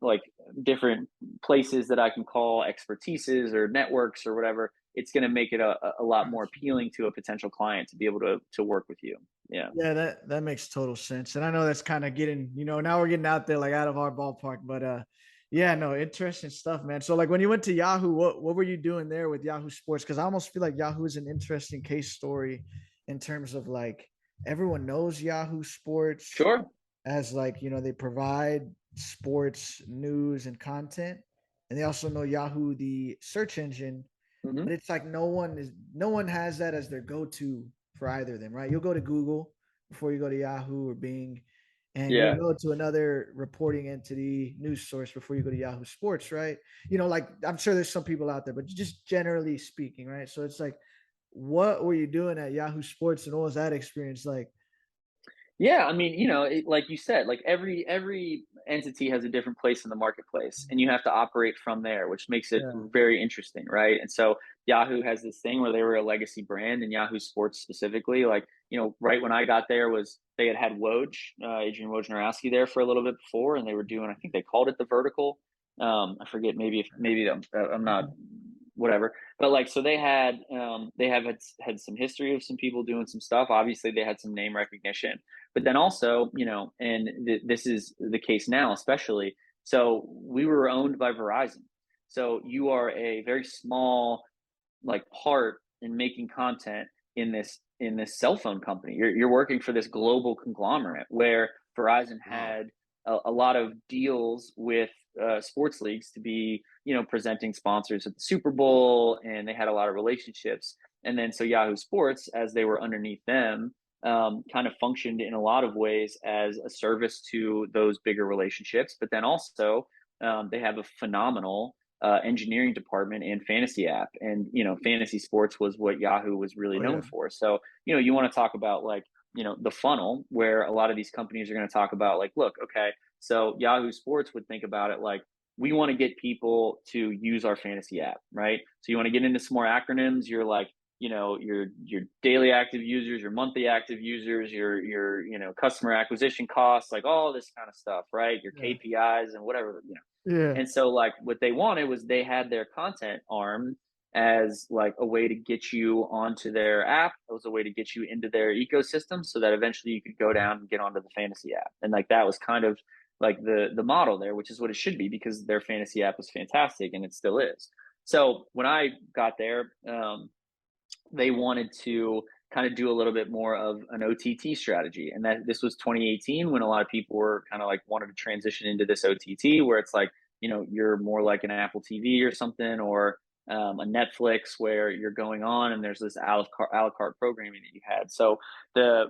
Speaker 4: like different places that I can call expertises or networks or whatever, it's going to make it a lot more appealing to a potential client to be able to work with you. Yeah.
Speaker 1: Yeah, that makes total sense. And I know that's kind of getting, now we're getting out there like out of our ballpark, but yeah, no, interesting stuff, man. So like when you went to Yahoo, what were you doing there with Yahoo Sports? Because I almost feel like Yahoo is an interesting case story in terms of like everyone knows Yahoo Sports.
Speaker 4: Sure.
Speaker 1: As like, they provide sports news and content, and they also know Yahoo, the search engine. But it's like no one has that as their go-to for either of them, right? You'll go to Google before you go to Yahoo or Bing, and you'll go to another reporting entity, news source before you go to Yahoo Sports, right? Like I'm sure there's some people out there, but just generally speaking, right? So it's like, what were you doing at Yahoo Sports, and what was that experience like?
Speaker 4: Yeah, I mean, like you said, like every entity has a different place in the marketplace, and you have to operate from there, which makes it very interesting, right? And so Yahoo has this thing where they were a legacy brand, and Yahoo Sports specifically, like right when I got there was they had Woj, Adrian Wojnarowski there for a little bit before, and they were doing, I think they called it the vertical. I forget, maybe I'm not whatever, but like, so they have had some history of some people doing some stuff. Obviously they had some name recognition, but then also, and this is the case now, especially. So we were owned by Verizon. So you are a very small, like, part in making content in this cell phone company. You're working for this global conglomerate where Verizon had a lot of deals with sports leagues to be, presenting sponsors at the Super Bowl, and they had a lot of relationships. And then so Yahoo Sports, as they were underneath them, kind of functioned in a lot of ways as a service to those bigger relationships. But then also they have a phenomenal engineering department and fantasy app. And, fantasy sports was what Yahoo was really known for. So, you want to talk about like, the funnel, where a lot of these companies are going to talk about like, look, okay, so Yahoo Sports would think about it like, we want to get people to use our fantasy app, right? So you want to get into some more acronyms. You're like, your daily active users, your monthly active users, your customer acquisition costs, like all this kind of stuff, right? Your KPIs and whatever, And so like what they wanted was they had their content arm as like a way to get you onto their app. It was a way to get you into their ecosystem so that eventually you could go down and get onto the fantasy app. And like that was kind of like the model there, which is what it should be, because their fantasy app was fantastic, and it still is. So when I got there, they wanted to kind of do a little bit more of an OTT strategy. And that this was 2018 when a lot of people were kind of like wanted to transition into this OTT where it's like, you know, you're more like an Apple TV or something, or a Netflix where you're going on and there's this a la carte programming that you had. So the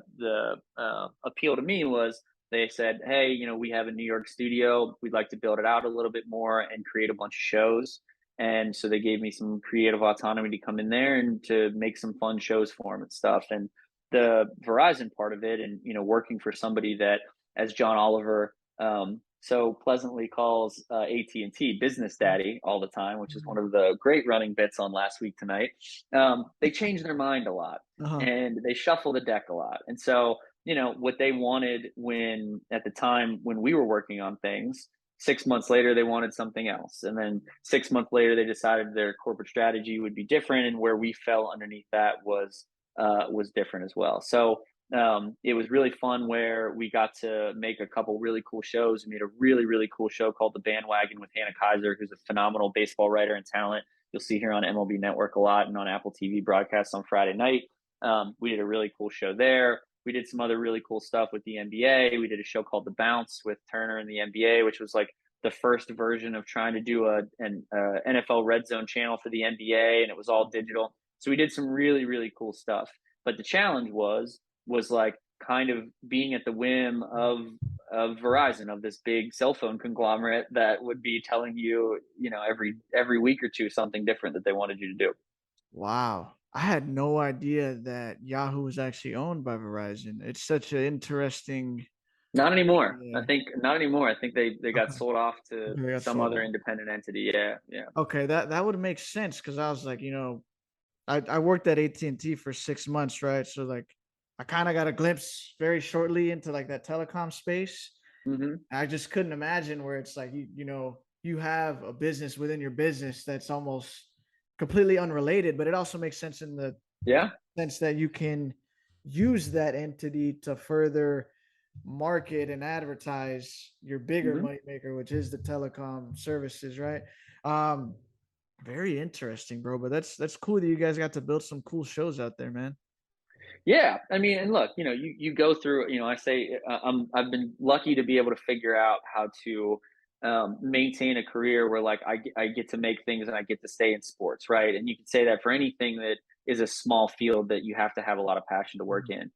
Speaker 4: appeal to me was they said, hey, you know, we have a New York studio. We'd like to build it out a little bit more and create a bunch of shows. And so they gave me some creative autonomy to come in there and to make some fun shows for them and stuff. And the Verizon part of it, and, you know, working for somebody that, as John Oliver so pleasantly calls AT&T business daddy all the time, which is one of the great running bits on Last Week Tonight. They change their mind a lot and they shuffle the deck a lot. And so, you know, what they wanted when, at the time when we were working on things, 6 months later, they wanted something else. And then 6 months later, they decided their corporate strategy would be different. And where we fell underneath that was different as well. So it was really fun where we got to make a couple really cool shows. We made a really, really cool show called The Bandwagon with Hannah Kaiser, who's a phenomenal baseball writer and talent. You'll see her on MLB Network a lot and on Apple TV broadcasts on Friday night. We did a really cool show there. We did some other really cool stuff with the NBA. We did a show called The Bounce with Turner and the NBA, which was like the first version of trying to do an NFL Red Zone channel for the NBA, and it was all digital. So we did some really, really cool stuff. But the challenge was like kind of being at the whim of Verizon, of this big cell phone conglomerate that would be telling you, you know, every week or two something different that they wanted you to do.
Speaker 1: Wow. I had no idea that Yahoo was actually owned by Verizon. It's such an interesting.
Speaker 4: Not anymore. Yeah. I think not anymore. I think they got sold off to some other independent entity. Yeah.
Speaker 1: Okay, that would make sense, because I was like, you know, I worked at AT&T for 6 months, right? So like I kind of got a glimpse very shortly into like that telecom space. I just couldn't imagine where it's like you know, you have a business within your business that's almost completely unrelated, but it also makes sense in the sense that you can use that entity to further market and advertise your bigger money maker, which is the telecom services, right? Very interesting, bro. But that's cool that you guys got to build some cool shows out there, man.
Speaker 4: Yeah, I mean, and look, you know, you go through, you know, I say I've been lucky to be able to figure out how to maintain a career where like I get to make things and I get to stay in sports, right? And you can say that for anything that is a small field that you have to have a lot of passion to work in.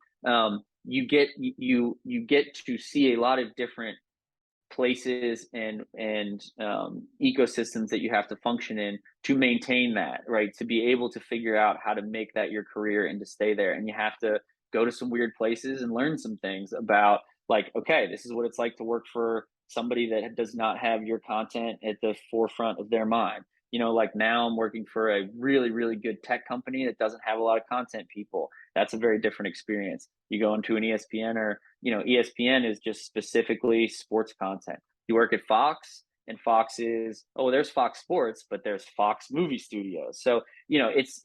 Speaker 4: You get to see a lot of different places and ecosystems that you have to function in to maintain that, right? To be able to figure out how to make that your career and to stay there. And you have to go to some weird places and learn some things about like, okay, this is what it's like to work for somebody that does not have your content at the forefront of their mind. You know, like now I'm working for a really, really good tech company that doesn't have a lot of content people. That's a very different experience. You go into an ESPN, or, you know, ESPN is just specifically sports content. You work at Fox, and Fox is, oh, there's Fox Sports, but there's Fox Movie Studios. So, you know, it's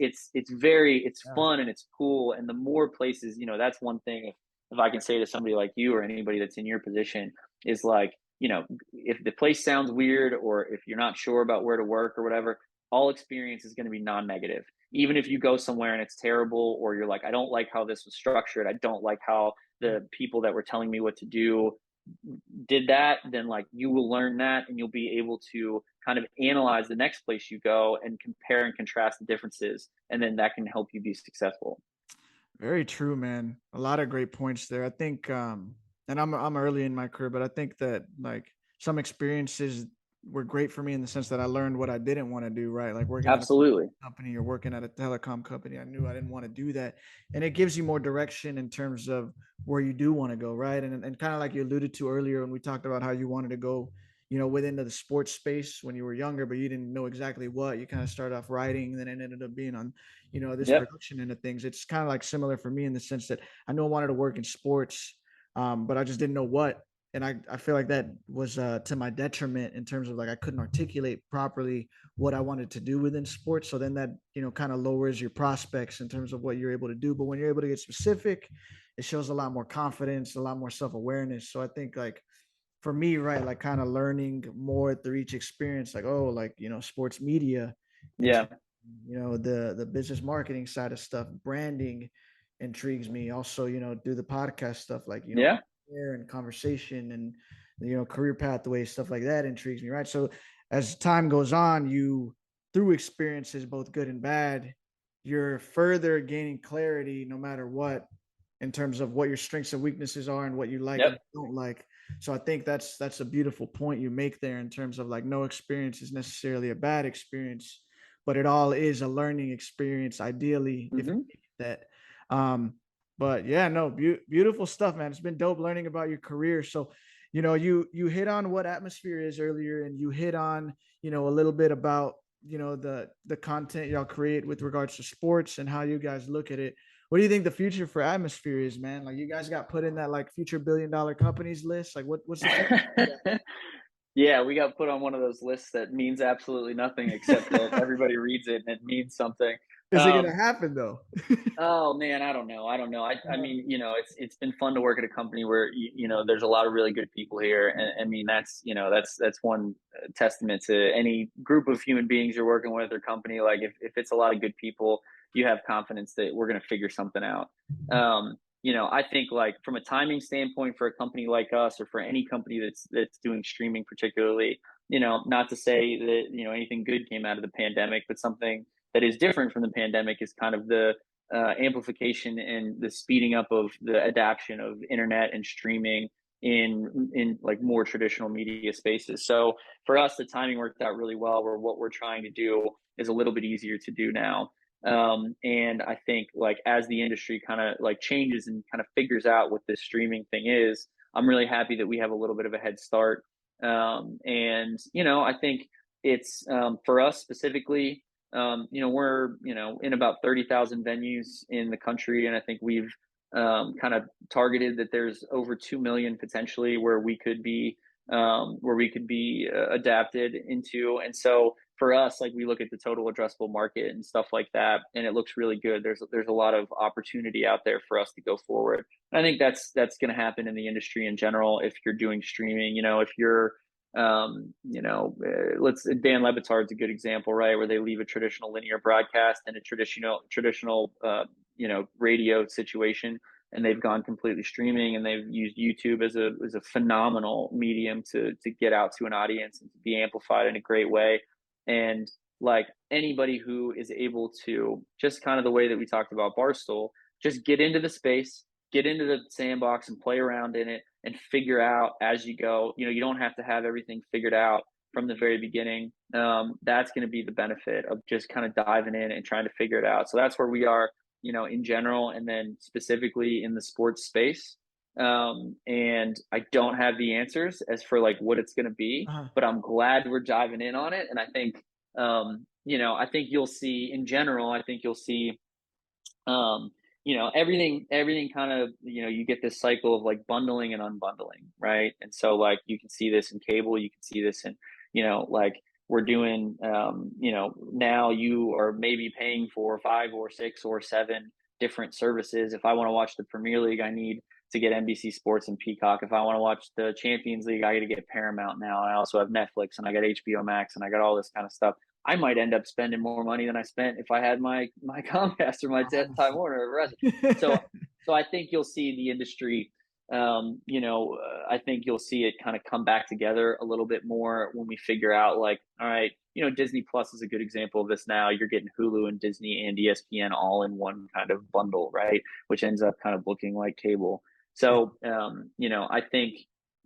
Speaker 4: fun and it's cool. And the more places, you know, that's one thing if I can say to somebody like you or anybody that's in your position is like, you know, if the place sounds weird or if you're not sure about where to work or whatever, all experience is going to be non-negative. Even if you go somewhere and it's terrible, or you're like, I don't like how this was structured, I don't like how the people that were telling me what to do did that, then like you will learn that and you'll be able to kind of analyze the next place you go and compare and contrast the differences. And then that can help you be successful.
Speaker 1: Very true, man. A lot of great points there. I think, and I'm early in my career, but I think that like some experiences were great for me in the sense that I learned what I didn't want to do, right? Like working at a company or working at a telecom company, I knew I didn't want to do that. And it gives you more direction in terms of where you do want to go, right? And kind of like you alluded to earlier when we talked about how you wanted to go, you know, within the sports space when you were younger, but you didn't know exactly what. You kind of started off writing, and then it ended up being on, you know, this production end of things. It's kind of like similar for me in the sense that I know I wanted to work in sports, but I just didn't know what. And I feel like that was to my detriment in terms of like I couldn't articulate properly what I wanted to do within sports. So then that, you know, kind of lowers your prospects in terms of what you're able to do. But when you're able to get specific, it shows a lot more confidence, a lot more self-awareness. So I think like for me, right, like kind of learning more through each experience, like, oh, like, you know, sports media, you know, the business marketing side of stuff, branding, intrigues me. Also, do the podcast stuff like,
Speaker 4: Yeah.
Speaker 1: air and conversation and, career pathways, stuff like that intrigues me. Right. So as time goes on, through experiences, both good and bad, you're further gaining clarity no matter what, in terms of what your strengths and weaknesses are and what you like and don't like. So I think that's a beautiful point you make there, in terms of like, no experience is necessarily a bad experience, but it all is a learning experience, ideally, if you think that. But yeah, no, beautiful stuff, man. It's been dope learning about your career. So, you hit on what atmosphere is earlier, and you hit on, a little bit about, the content y'all create with regards to sports and how you guys look at it. What do you think the future for Atmosphere is, man? Like, you guys got put in that like future billion-dollar companies list. Like, what's the future?
Speaker 4: Yeah, we got put on one of those lists that means absolutely nothing, except that everybody reads it and it means something.
Speaker 1: Is it gonna happen though?
Speaker 4: Oh man, I don't know. I mean, it's been fun to work at a company where there's a lot of really good people here, and I mean that's one testament to any group of human beings you're working with or company. Like if it's a lot of good people, you have confidence that we're going to figure something out. I think like from a timing standpoint for a company like us, or for any company that's doing streaming particularly, not to say that anything good came out of the pandemic, but something that is different from the pandemic is kind of the amplification and the speeding up of the adoption of internet and streaming in like more traditional media spaces. So for us, the timing worked out really well, where what we're trying to do is a little bit easier to do now. And I think like as the industry kind of like changes and kind of figures out what this streaming thing is, I'm really happy that we have a little bit of a head start. And I think it's for us specifically, we're in about 30,000 venues in the country, and I think we've kind of targeted that there's over 2 million potentially where we could be adapted into. And so for us, like, we look at the total addressable market and stuff like that, and it looks really good. There's a lot of opportunity out there for us to go forward. And I think that's going to happen in the industry in general. If you're doing streaming, if you're Dan Le Batard's a good example, right? Where they leave a traditional linear broadcast and a traditional radio situation, and they've gone completely streaming, and they've used YouTube as a phenomenal medium to get out to an audience and to be amplified in a great way. And like anybody who is able to, just kind of the way that we talked about Barstool, just get into the space, get into the sandbox and play around in it and figure out as you go. You don't have to have everything figured out from the very beginning. That's going to be the benefit of just kind of diving in and trying to figure it out. So that's where we are, in general, and then specifically in the sports space. And I don't have the answers as for like what it's going to be, but I'm glad we're diving in on it. And I think, I think you'll see in general, everything kind of, you get this cycle of like bundling and unbundling, right? And so like you can see this in cable, you can see this in, like we're doing, now you are maybe paying for 5 or 6 or 7 different services. If I want to watch the Premier League, I need to get NBC Sports and Peacock. If I want to watch the Champions League, I got to get Paramount now. I also have Netflix, and I got HBO Max, and I got all this kind of stuff. I might end up spending more money than I spent if I had my Comcast or my Time Warner or Verizon. So I think you'll see the industry. I think you'll see it kind of come back together a little bit more when we figure out like, all right, Disney Plus is a good example of this now. You're getting Hulu and Disney and ESPN all in one kind of bundle, right? Which ends up kind of looking like cable. So, I think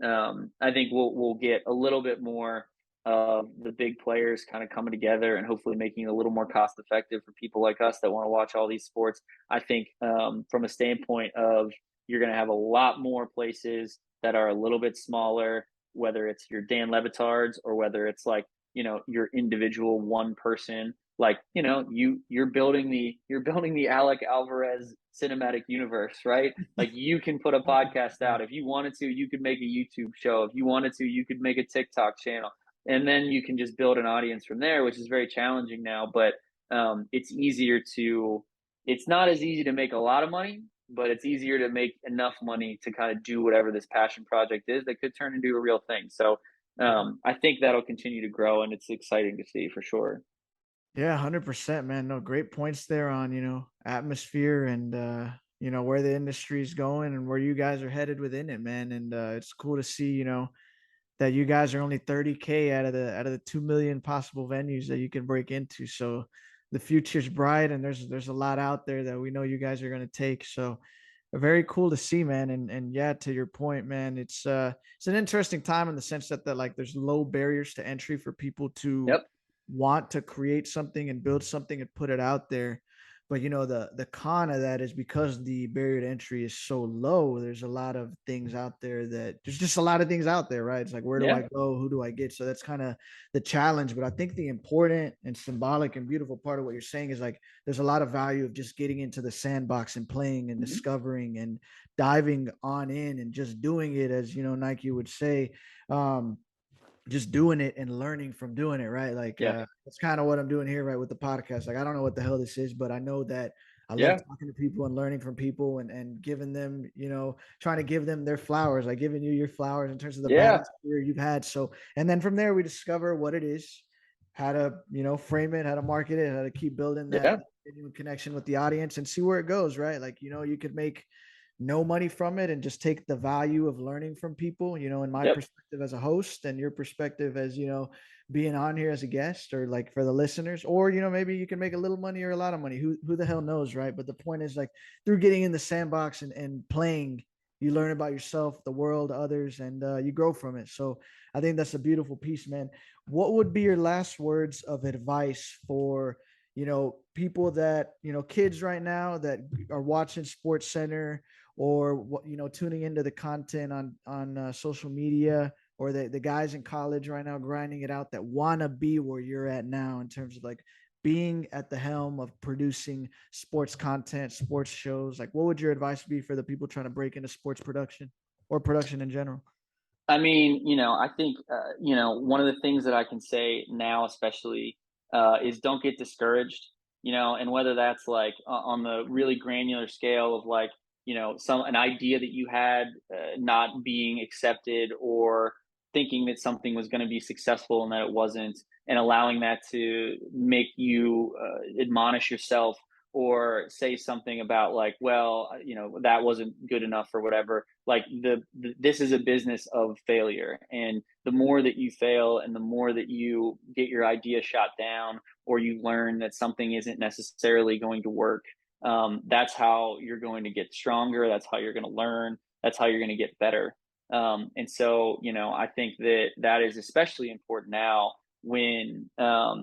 Speaker 4: we'll get a little bit more of the big players kind of coming together and hopefully making it a little more cost effective for people like us that want to watch all these sports. I think from a standpoint of, you're going to have a lot more places that are a little bit smaller, whether it's your Dan Le Batards or whether it's like, your individual one person, like, you're building the Alec Alvarez cinematic universe, right? Like you can put a podcast out. If you wanted to, you could make a YouTube show. If you wanted to, you could make a TikTok channel, and then you can just build an audience from there, which is very challenging now, but it's not as easy to make a lot of money, but it's easier to make enough money to kind of do whatever this passion project is that could turn into a real thing. So I think that'll continue to grow, and it's exciting to see for sure.
Speaker 1: Yeah, 100%, man. No, great points there on, atmosphere and you know, where the industry is going and where you guys are headed within it, man. And it's cool to see, you know, that you guys are only 30K out of the 2 million possible venues that you can break into. So the future's bright, and there's a lot out there that we know you guys are going to take. So very cool to see, man. And yeah, to your point, man, it's an interesting time in the sense that like there's low barriers to entry for people to
Speaker 4: Yep.
Speaker 1: want to create something and build something and put it out there. But you know, the con of that is because the barrier to entry is so low, there's a lot of things out there that there's just a lot of things out there, right? It's like, where do I
Speaker 4: Yeah.
Speaker 1: go? Who do I get? So that's kind of the challenge. But I think the important and symbolic and beautiful part of what you're saying is like there's a lot of value of just getting into the sandbox and playing and
Speaker 4: Mm-hmm.
Speaker 1: discovering and diving on in and just doing it, as you know, Nike would say. Just doing it and learning from doing it, right? Like
Speaker 4: Yeah.
Speaker 1: that's kind of what I'm doing here, right, with the podcast. Like I don't know what the hell this is, but I know that I love
Speaker 4: Yeah.
Speaker 1: talking to people and learning from people and giving them, you know, trying to give them their flowers, like giving you your flowers in terms of the
Speaker 4: Yeah.
Speaker 1: badass career you've had. So, and then from there we discover what it is, how to, you know, frame it, how to market it, how to keep building that
Speaker 4: Yeah.
Speaker 1: genuine connection with the audience and see where it goes, right? Like, you know, you could make no money from it and just take the value of learning from people, you know, in my
Speaker 4: Yep.
Speaker 1: perspective as a host and your perspective as, you know, being on here as a guest, or like for the listeners, or, you know, maybe you can make a little money or a lot of money. Who the hell knows, right? But the point is, like, through getting in the sandbox and playing, you learn about yourself, the world, others, and you grow from it. So I think that's a beautiful piece, man. What would be your last words of advice for, you know, people that, you know, kids right now that are watching SportsCenter, or, you know, tuning into the content on social media, or the guys in college right now grinding it out that want to be where you're at now in terms of like being at the helm of producing sports content, sports shows? Like, what would your advice be for the people trying to break into sports production or production in general?
Speaker 4: I mean, you know, I think, you know, one of the things that I can say now, especially, is don't get discouraged, you know, and whether that's like on the really granular scale of like, you know, an idea that you had not being accepted, or thinking that something was going to be successful and that it wasn't, and allowing that to make you admonish yourself, or say something about like, well, you know, that wasn't good enough or whatever. Like this is a business of failure, and the more that you fail and the more that you get your idea shot down, or you learn that something isn't necessarily going to work, that's how you're going to get stronger, that's how you're going to learn, that's how you're going to get better. And so, you know, I think that that is especially important now when,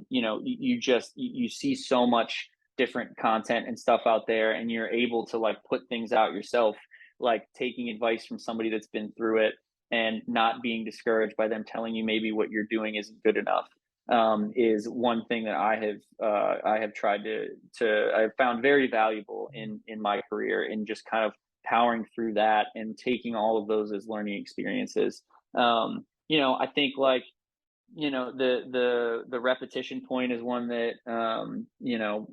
Speaker 4: you know, you see so much different content and stuff out there, and you're able to like put things out yourself, like taking advice from somebody that's been through it, and not being discouraged by them telling you maybe what you're doing isn't good enough, is one thing that I have tried to I've found very valuable in my career, in just kind of powering through that and taking all of those as learning experiences. You know, I think like, you know, the repetition point is one that, you know,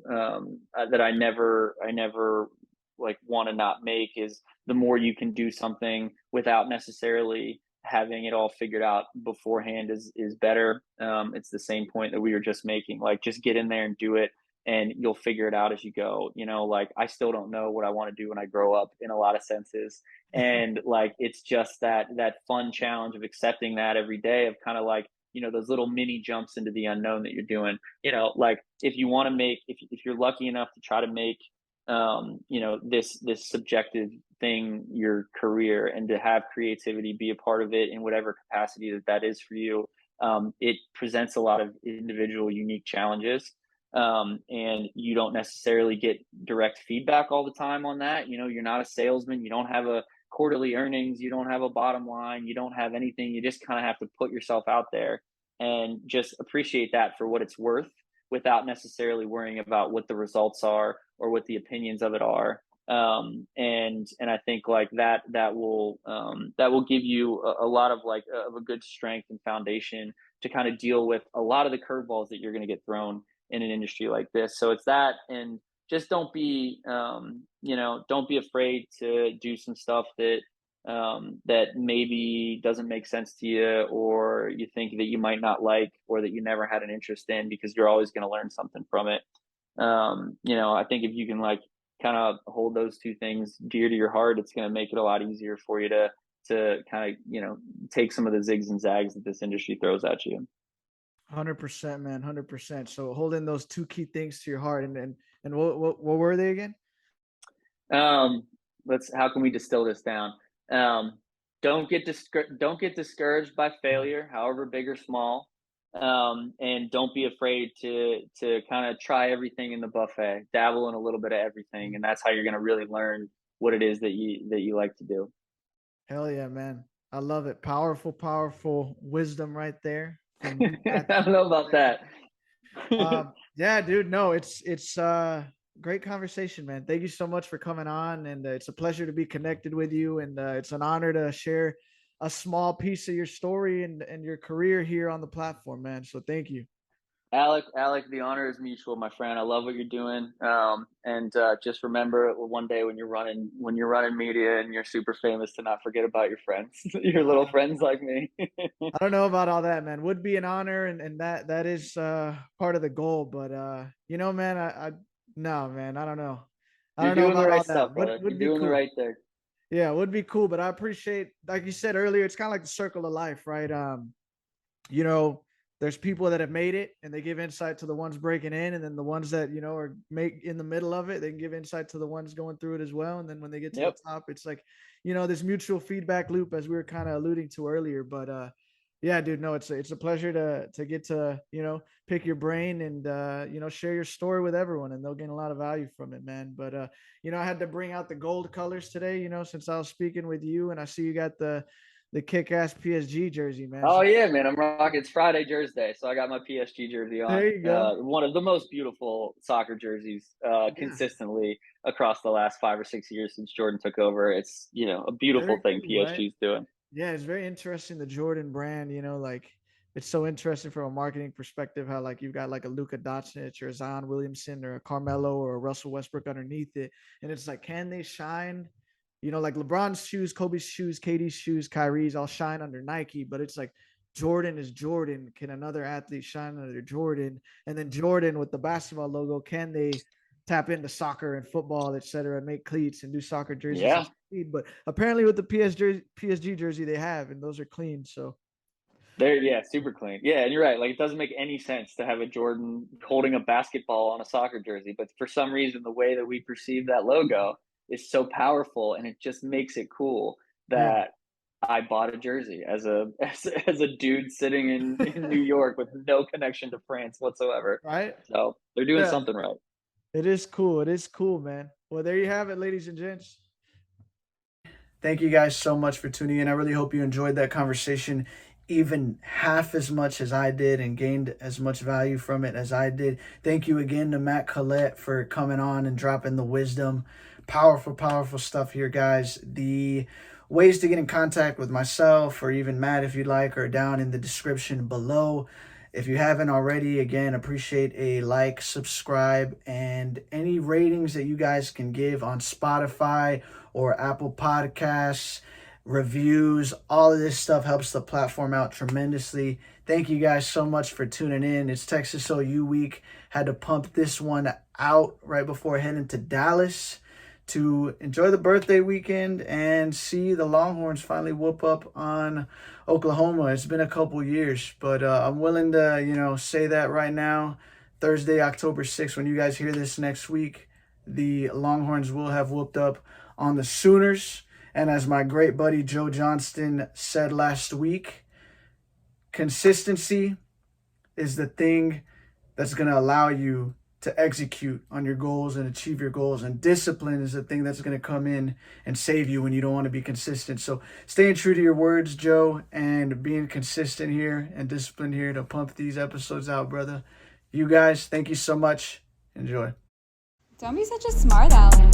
Speaker 4: that I never like want to not make, is the more you can do something without necessarily having it all figured out beforehand is better. It's the same point that we were just making, like just get in there and do it, and you'll figure it out as you go. You know, like I still don't know what I want to do when I grow up in a lot of senses, and like it's just that fun challenge of accepting that every day, of kind of like, you know, those little mini jumps into the unknown that you're doing. You know, like if you want to make, if you're lucky enough to try to make, you know, this subjective thing your career, and to have creativity be a part of it in whatever capacity that is for you, it presents a lot of individual unique challenges, and you don't necessarily get direct feedback all the time on that. You know, you're not a salesman, you don't have a quarterly earnings, you don't have a bottom line, you don't have anything. You just kind of have to put yourself out there and just appreciate that for what it's worth, without necessarily worrying about what the results are or what the opinions of it are. And I think like that will give you a lot of like of a good strength and foundation to kind of deal with a lot of the curveballs that you're going to get thrown in an industry like this. So it's that, and just don't be, you know, don't be afraid to do some stuff that that maybe doesn't make sense to you, or you think that you might not like, or that you never had an interest in, because you're always going to learn something from it. You know, I think if you can like kind of hold those two things dear to your heart, it's going to make it a lot easier for you to kind of, you know, take some of the zigs and zags that this industry throws at you.
Speaker 1: 100%, man. 100%. So holding those two key things to your heart, and what were they again?
Speaker 4: How can we distill this down? Don't get discouraged by failure, however big or small. And don't be afraid to kind of try everything in the buffet, dabble in a little bit of everything. And that's how you're going to really learn what it is that you like to do.
Speaker 1: Hell yeah, man. I love it. Powerful wisdom right there.
Speaker 4: I don't know about that.
Speaker 1: Yeah, dude. No, it's great conversation, man. Thank you so much for coming on, and it's a pleasure to be connected with you, and it's an honor to share a small piece of your story and your career here on the platform, man. So thank you.
Speaker 4: Alec, the honor is mutual, my friend. I love what you're doing. And just remember one day when you're running media and you're super famous, to not forget about your friends, your little friends like me.
Speaker 1: I don't know about all that, man. Would be an honor, and that is part of the goal. But you know, man, no, man, I don't know.
Speaker 4: You're doing the right stuff, brother. You're doing the right thing.
Speaker 1: Yeah, it would be cool. But I appreciate, like you said earlier, it's kind of like the circle of life, right? You know, there's people that have made it and they give insight to the ones breaking in, and then the ones that, you know, are in the middle of it, they can give insight to the ones going through it as well. And then when they get to the top, it's like, you know, this mutual feedback loop, as we were kind of alluding to earlier. But yeah, dude, no, it's a pleasure to get to, you know, pick your brain and you know, share your story with everyone, and they'll gain a lot of value from it, man. But you know, I had to bring out the gold colors today, you know, since I was speaking with you, and I see you got the kick-ass PSG jersey, man.
Speaker 4: Oh yeah, man, I'm rocking. It's Friday jersey day, so I got my PSG jersey on.
Speaker 1: There you go.
Speaker 4: One of the most beautiful soccer jerseys consistently across the last 5 or 6 years since Jordan took over. It's, you know, a beautiful thing PSG's doing.
Speaker 1: Yeah, it's very interesting, the Jordan brand, you know, like it's so interesting from a marketing perspective how like you've got like a Luka Doncic or a Zion Williamson or a Carmelo or a Russell Westbrook underneath it. And it's like, can they shine? You know, like LeBron's shoes, Kobe's shoes, Katie's shoes, Kyrie's all shine under Nike, but it's like Jordan is Jordan. Can another athlete shine under Jordan? And then Jordan with the basketball logo, can they tap into soccer and football, et cetera, and make cleats and do soccer jerseys?
Speaker 4: Yeah.
Speaker 1: But apparently with the PSG jersey they have, and those are clean. So
Speaker 4: they're super clean. Yeah, and you're right. Like, it doesn't make any sense to have a Jordan holding a basketball on a soccer jersey, but for some reason the way that we perceive that logo is so powerful, and it just makes it cool that I bought a jersey as a dude sitting in New York with no connection to France whatsoever.
Speaker 1: Right.
Speaker 4: So they're doing something right.
Speaker 1: It is cool. It is cool, man. Well, there you have it, ladies and gents.
Speaker 3: Thank you guys so much for tuning in. I really hope you enjoyed that conversation even half as much as I did and gained as much value from it as I did. Thank you again to Matt Collette for coming on and dropping the wisdom. Powerful stuff here, guys. The ways to get in contact with myself or even Matt, if you'd like, are down in the description below. If you haven't already, again, appreciate a like, subscribe, and any ratings that you guys can give on Spotify or Apple Podcasts, reviews. All of this stuff helps the platform out tremendously. Thank you guys so much for tuning in. It's Texas OU week. Had to pump this one out right before heading to Dallas to enjoy the birthday weekend and see the Longhorns finally whoop up on Oklahoma. It's been a couple years, but I'm willing to, you know, say that right now. Thursday, October 6th, when you guys hear this next week, the Longhorns will have whooped up on the Sooners. And as my great buddy Joe Johnston said last week, consistency is the thing that's going to allow you to execute on your goals and achieve your goals. And discipline is the thing that's going to come in and save you when you don't want to be consistent. So staying true to your words, Joe, and being consistent here and disciplined here to pump these episodes out, brother. You guys, thank you so much. Enjoy.
Speaker 5: Don't be such a smart aleck.